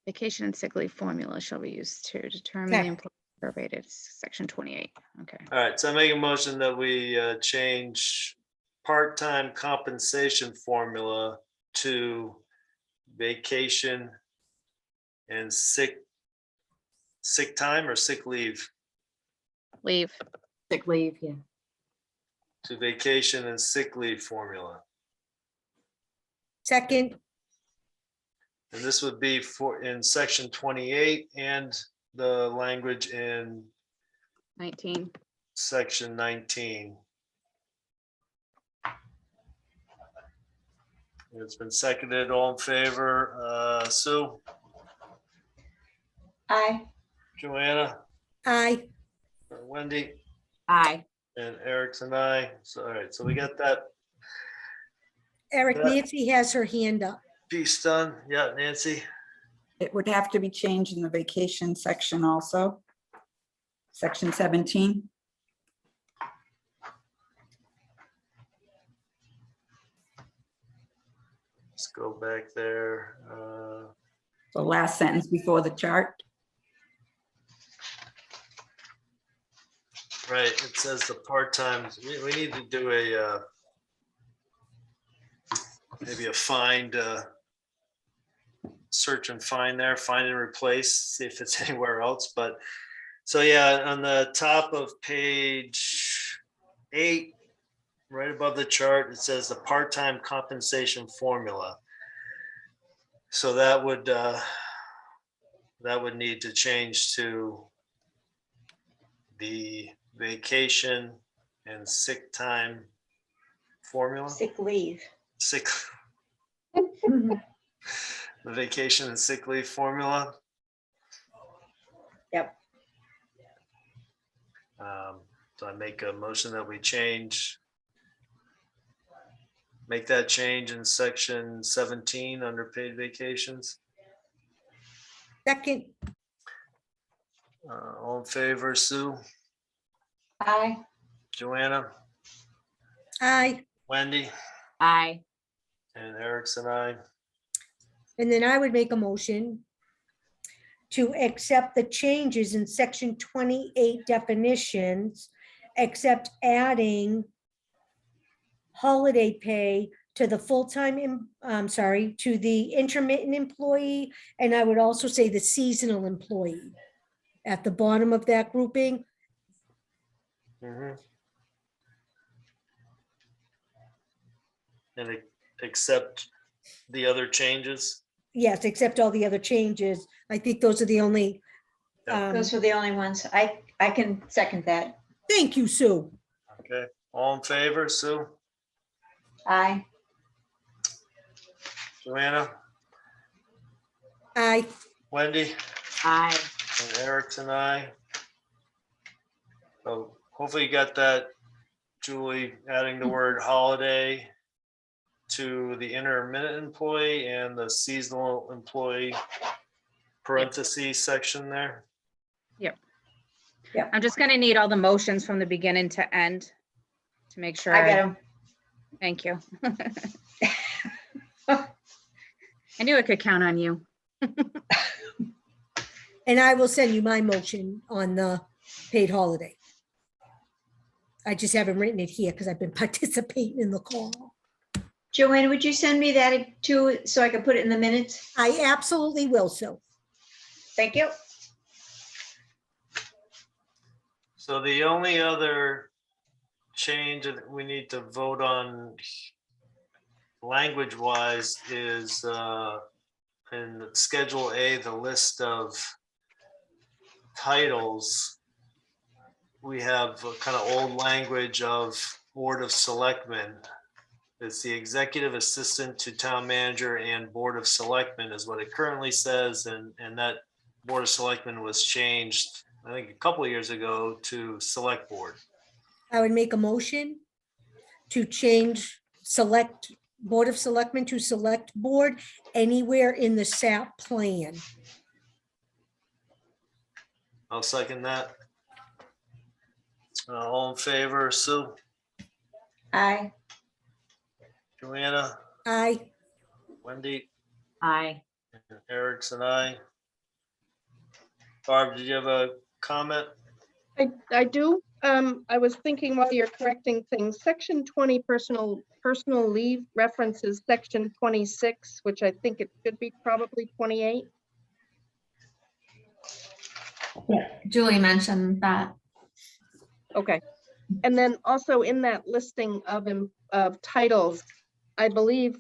Speaker 4: Vacation and sick leave formula shall be used to determine
Speaker 2: Okay.
Speaker 4: the employee prorated, section 28. Okay.
Speaker 1: All right, so I make a motion that we change part-time compensation formula to vacation and sick time or sick leave,
Speaker 4: Leave.
Speaker 5: Sick leave, yeah.
Speaker 1: to vacation and sick leave formula.
Speaker 2: Second,
Speaker 1: And this would be for in section 28 and the language in
Speaker 4: 19.
Speaker 1: section 19. It's been seconded. All in favor, Sue,
Speaker 3: Aye.
Speaker 1: Joanna,
Speaker 2: Aye.
Speaker 1: Wendy,
Speaker 5: Aye.
Speaker 1: and Eric's and I. So, all right, so we got that
Speaker 2: Eric,
Speaker 1: Yeah.
Speaker 2: Nancy has her hand up.
Speaker 1: piece done. Yeah, Nancy.
Speaker 8: It would have to be changed in the vacation section also. Section 17.
Speaker 1: Let's go back there.
Speaker 8: The last sentence before the chart.
Speaker 1: Right, it says the part-time, we need to do a, maybe a find, search and find there, find and replace, see if it's anywhere else, but, so yeah, on the top of page 8, right above the chart, it says the part-time compensation formula. So that would need to change to the vacation and sick time formula,
Speaker 3: Sick leave.
Speaker 1: sick, the vacation and sick leave formula.
Speaker 3: Yep.
Speaker 1: So I make a motion that we make that change in section 17 under paid vacations.
Speaker 2: Second,
Speaker 1: All in favor, Sue,
Speaker 3: Aye.
Speaker 1: Joanna,
Speaker 2: aye.
Speaker 1: Wendy,
Speaker 5: Aye.
Speaker 1: and Eric's and I.
Speaker 2: And then I would make a motion to accept the changes in section 28 definitions, except adding holiday pay to the full-time, to the intermittent employee, and I would also say the seasonal employee at the bottom of that grouping.
Speaker 1: Mhm. And accept the other changes.
Speaker 2: Yes, except all the other changes. I think those are the only.
Speaker 1: Yeah.
Speaker 3: Those were the only ones. I can second that.
Speaker 2: Thank you, Sue.
Speaker 1: Okay, all in favor, Sue,
Speaker 3: Aye.
Speaker 1: Joanna,
Speaker 2: Aye.
Speaker 1: Wendy,
Speaker 5: Aye.
Speaker 1: and Eric's and I. So hopefully you got that, Julie, adding the word holiday to the intermittent employee and the seasonal employee parentheses section there.
Speaker 4: I'm just gonna need all the motions from the beginning to end to make sure.
Speaker 3: I got him.
Speaker 4: Thank you. I knew I could count on you.
Speaker 2: And I will send you my motion on the paid holiday. I just haven't written it here because I've been participating in the call.
Speaker 3: Joanne, would you send me that too, so I can put it in the minutes?
Speaker 2: I absolutely will, Sue.
Speaker 3: Thank you.
Speaker 1: So the only other change that we need to vote on language wise is in Schedule A, the list of titles. We have a kind of old language of Board of Selectmen. It's the executive assistant to town manager and Board of Selectmen is what it currently says, and that Board of Selectmen was changed, I think, a couple of years ago to Select Board.
Speaker 2: I would make a motion to change select Board of Selectmen to Select Board anywhere in the SAP plan.
Speaker 1: I'll second that. All in favor, Sue,
Speaker 3: Aye.
Speaker 1: Joanna,
Speaker 2: Aye.
Speaker 1: Wendy,
Speaker 5: Aye.
Speaker 1: and Eric's and I. Barb, did you have a comment?
Speaker 7: I do. I was thinking while you're correcting things, section 20 personal leave references section 26, which I think it should be probably 28.
Speaker 6: Julie mentioned that.
Speaker 7: Okay. And then also in that listing of titles, I believe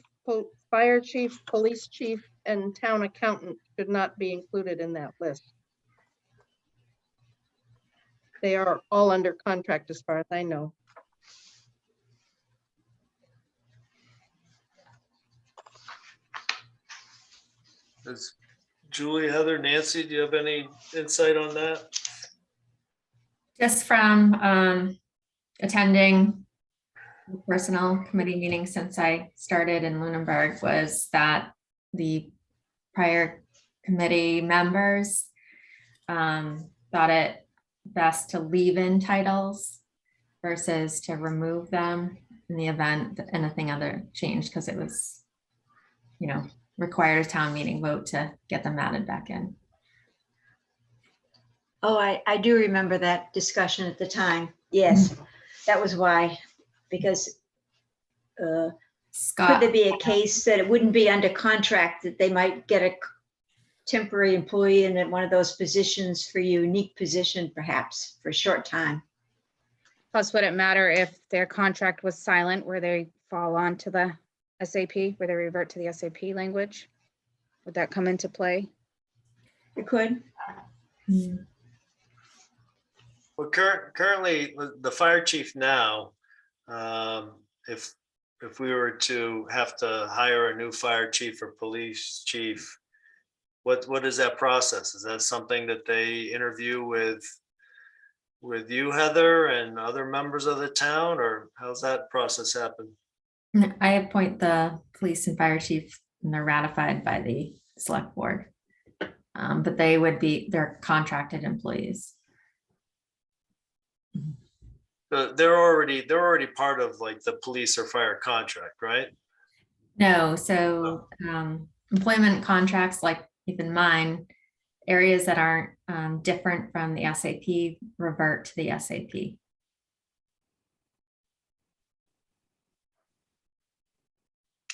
Speaker 7: fire chief, police chief, and town accountant should not be included in that list. They are all under contract as far as I know.
Speaker 1: Julie, Heather, Nancy, do you have any insight on that?
Speaker 6: Just from attending personnel committee meetings since I started in Lunenburg was that the prior committee members thought it best to leave in titles versus to remove them in the event that anything other changed, because it was, required a town meeting vote to get them added back in.
Speaker 3: Oh, I do remember that discussion at the time. Yes, that was why, because could there
Speaker 6: Scott,
Speaker 3: be a case that it wouldn't be under contract, that they might get a temporary employee in one of those positions for a unique position, perhaps for a short time?
Speaker 4: Plus, would it matter if their contract was silent where they fall onto the SAP, where they revert to the SAP language? Would that come into play?
Speaker 3: It could.
Speaker 1: Well, currently, the fire chief now, if we were to have to hire a new fire chief or police chief, what is that process? Is that something that they interview with you, Heather, and other members of the town, or how's that process happen?
Speaker 6: I appoint the police and fire chief, and they're ratified by the select board. But they're contracted employees.
Speaker 1: They're already part of like the police or fire contract, right?
Speaker 6: No, so employment contracts, like even mine, areas that aren't different from the SAP revert to the SAP.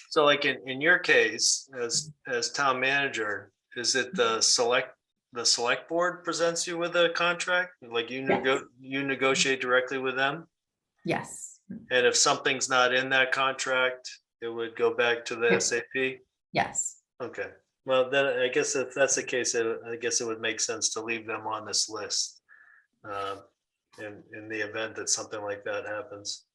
Speaker 1: So like in your case, as town manager, is it the select board presents you with a contract? Like you negotiate directly with them?
Speaker 6: Yes.
Speaker 1: And if something's not in that contract, it would go back to the
Speaker 6: Yep.
Speaker 1: SAP?
Speaker 6: Yes.
Speaker 1: Okay, well, then I guess if that's the case, I guess it would make sense to leave them on this list. In the event that something like that happens.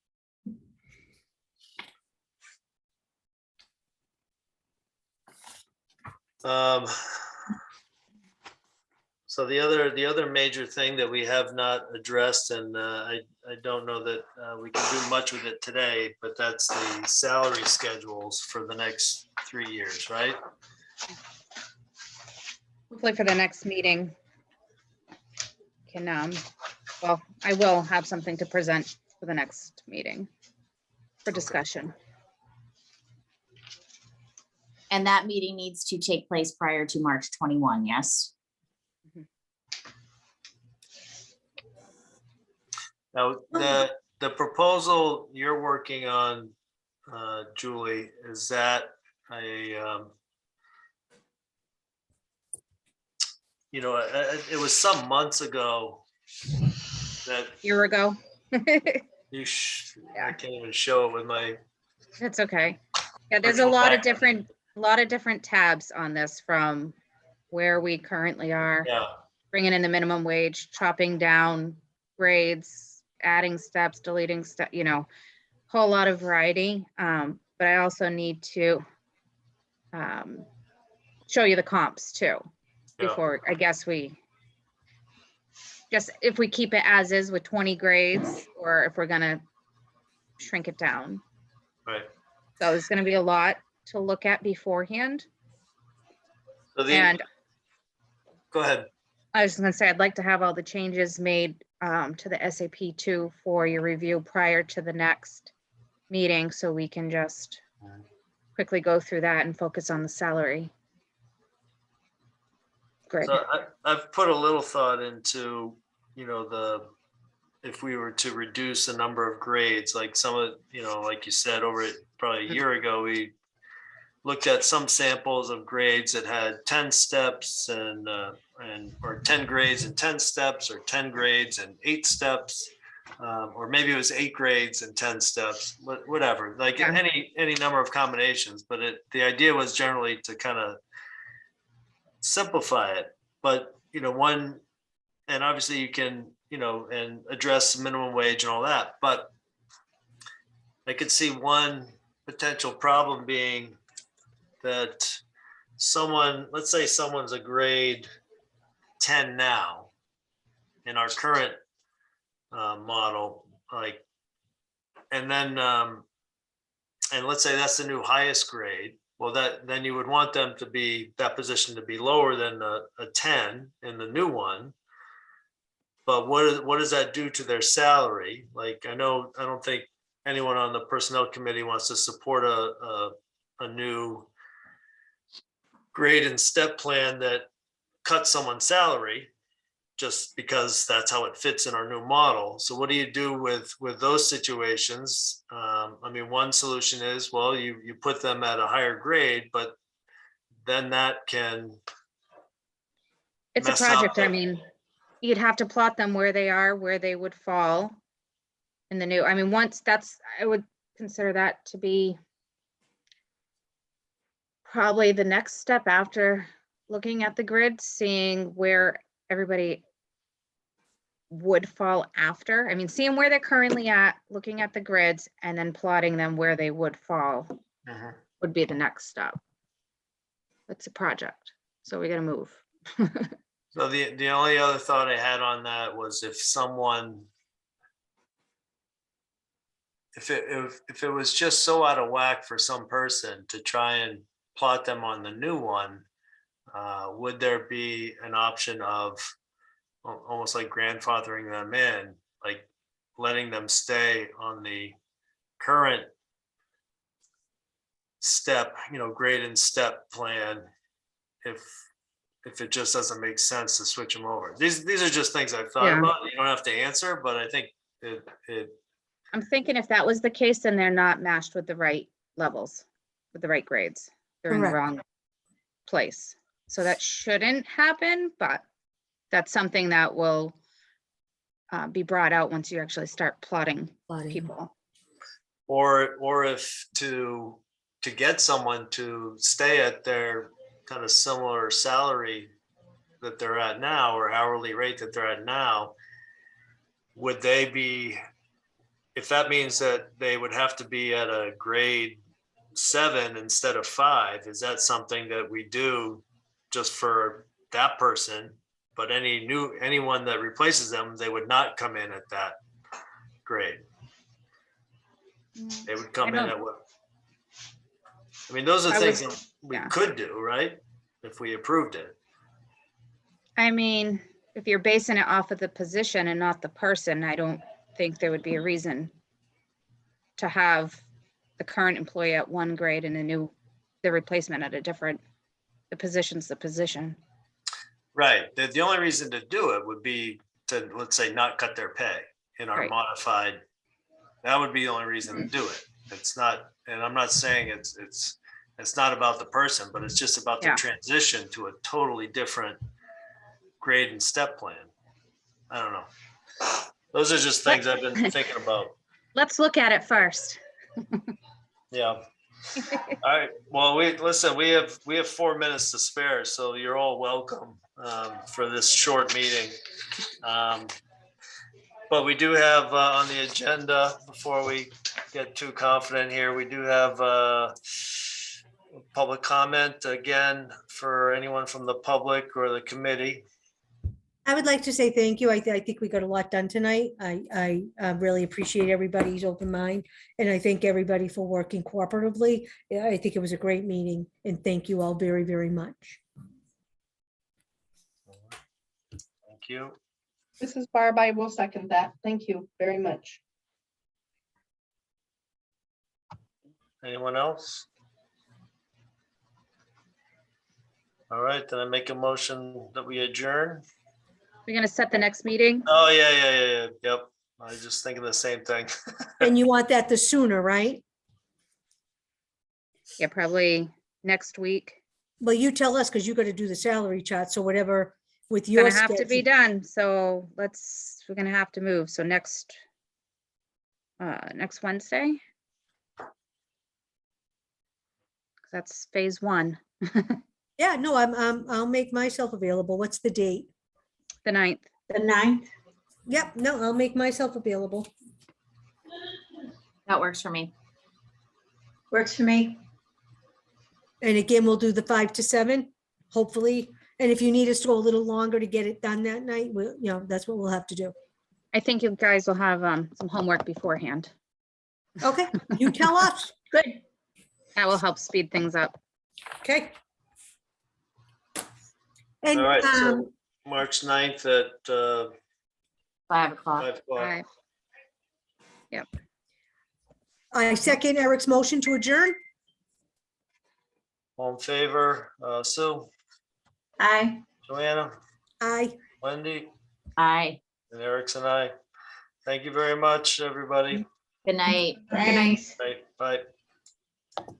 Speaker 1: So the other major thing that we have not addressed, and I don't know that we can do much with it today, but that's the salary schedules for the next 3 years, right?
Speaker 4: Hopefully for the next meeting. Well, I will have something to present for the next meeting for discussion.
Speaker 5: And that meeting needs to take place prior to March 21, yes?
Speaker 1: Now, the proposal you're working on, Julie, is that it was some months ago that
Speaker 4: Year ago.
Speaker 1: I
Speaker 4: Yeah.
Speaker 1: can't even show it with my,
Speaker 4: It's okay. Yeah, there's a
Speaker 1: Virtual
Speaker 4: lot of
Speaker 1: background.
Speaker 4: different tabs on this, from where we currently are,
Speaker 1: yeah,
Speaker 4: bringing in the minimum wage, chopping down grades, adding steps, deleting step, whole lot of variety. But I also need to show you the comps too,
Speaker 1: Yeah.
Speaker 4: before, I guess if we keep it as is with 20 grades, or if we're gonna shrink it down.
Speaker 1: right.
Speaker 4: So there's gonna be a lot to look at beforehand.
Speaker 1: So
Speaker 4: And
Speaker 1: go ahead.
Speaker 4: I was gonna say, I'd like to have all the changes made to the SAP too for your review prior to the next meeting, so we can just quickly go through that and focus on the salary. Great.
Speaker 1: So I've put a little thought into, if we were to reduce the number of grades, like some of, like you said, over probably a year ago, we looked at some samples of grades that had 10 steps or 10 grades and 10 steps, or 10 grades and 8 steps. Or maybe it was 8 grades and 10 steps, whatever, like
Speaker 4: Yeah.
Speaker 1: any number of combinations. But the idea was generally to kind of simplify it. But, and obviously you can, and address minimum wage and all that. But I could see one potential problem being that someone, let's say someone's a grade 10 now in our current model, like, and then, and let's say that's the new highest grade. Well, then you would want them to be, that position to be lower than a 10 in the new one. But what does that do to their salary? Like, I don't think anyone on the personnel committee wants to support a new grade and step plan that cuts someone's salary just because that's how it fits in our new model. So what do you do with those situations? I mean, one solution is, well, you put them at a higher grade, but then that can
Speaker 4: It's a
Speaker 1: mess up
Speaker 4: project. I
Speaker 1: the-
Speaker 4: mean, you'd have to plot them where they are, where they would fall in the new, I mean, I would consider that to be probably the next step after looking at the grid, seeing where everybody would fall after. I mean, seeing where they're currently at, looking at the grids, and then plotting them where they would fall
Speaker 1: Mhm.
Speaker 4: would be the next step. It's a project, so we gotta move.
Speaker 1: So the only other thought I had on that was if someone, if it was just so out of whack for some person to try and plot them on the new one, would there be an option of almost like grandfathering them in, like letting them stay on the current step, grade and step plan if it just doesn't make sense to switch them over? These are just things I've thought
Speaker 4: Yeah.
Speaker 1: about. You don't have to answer, but I think it
Speaker 4: I'm thinking if that was the case, then they're not matched with the right levels, with the right grades. They're in the
Speaker 2: Correct.
Speaker 4: wrong place. So that shouldn't happen, but that's something that will be brought out once you actually start plotting people.
Speaker 1: or if to get someone to stay at their kind of similar salary that they're at now, or hourly rate that they're at now, would they be, if that means that they would have to be at a grade 7 instead of 5, is that something that we do just for that person? But anyone that replaces them, they would not come in at that grade. They would come in
Speaker 4: don't-
Speaker 1: at what? I mean, those are
Speaker 4: I
Speaker 1: things
Speaker 4: would-
Speaker 1: that we
Speaker 4: yeah.
Speaker 1: could do, right? If we approved it.
Speaker 4: I mean, if you're basing it off of the position and not the person, I don't think there would be a reason to have the current employee at one grade and the replacement at a different, the position's the position.
Speaker 1: Right. The only reason to do it would be to, let's say, not cut their pay in our
Speaker 4: Right.
Speaker 1: modified. That would be the only reason to do it. It's not, and I'm not saying it's not about the person, but it's just about the
Speaker 4: Yeah.
Speaker 1: transition to a totally different grade and step plan. I don't know. Those are just things I've been thinking about.
Speaker 4: Let's look at it first.
Speaker 1: Yeah. All right. Well, we have 4 minutes to spare, so you're all welcome for this short meeting. But we do have on the agenda, before we get too confident here, we do have public comment again for anyone from the public or the committee.
Speaker 2: I would like to say thank you. I think we got a lot done tonight. I really appreciate everybody's open mind, and I thank everybody for working cooperatively. Yeah, I think it was a great meeting, and thank you all very, very much.
Speaker 1: Thank you.
Speaker 7: Mrs. Barb, I will second that. Thank you very much.
Speaker 1: Anyone else? All right, then I make a motion that we adjourn.
Speaker 4: We're gonna set the next meeting.
Speaker 1: Oh, yeah. Yep. I was just thinking the same thing.
Speaker 2: And you want that the sooner, right?
Speaker 4: Yeah, probably next week.
Speaker 2: Well, you tell us, because you got to do the salary chart, so whatever with
Speaker 4: It's
Speaker 2: your
Speaker 4: gonna have to be
Speaker 2: schedule.
Speaker 4: done, so we're gonna have to move, so next Wednesday. That's phase 1,
Speaker 2: Yeah, no, I'll make myself available. What's the date?
Speaker 4: the 9th.
Speaker 3: The 9th,
Speaker 2: Yep, no, I'll make myself available.
Speaker 5: That works for me.
Speaker 3: works for me.
Speaker 2: And again, we'll do the 5 to 7, hopefully. And if you need us to go a little longer to get it done that night, we'll, that's what we'll have to do.
Speaker 4: I think you guys will have some homework beforehand.
Speaker 2: Okay, you tell us.
Speaker 3: Good.
Speaker 4: That will help speed things up.
Speaker 2: Okay. And,
Speaker 1: All right, so March 9th at
Speaker 5: 5 o'clock.
Speaker 1: 5 o'clock.
Speaker 4: Bye.
Speaker 2: I second Eric's motion to adjourn.
Speaker 1: All in favor, Sue,
Speaker 3: Aye.
Speaker 1: Joanna,
Speaker 2: Aye.
Speaker 1: Wendy,
Speaker 5: Aye.
Speaker 1: and Eric's and I. Thank you very much, everybody.
Speaker 5: Good night.
Speaker 3: Thanks.
Speaker 1: Bye. Bye.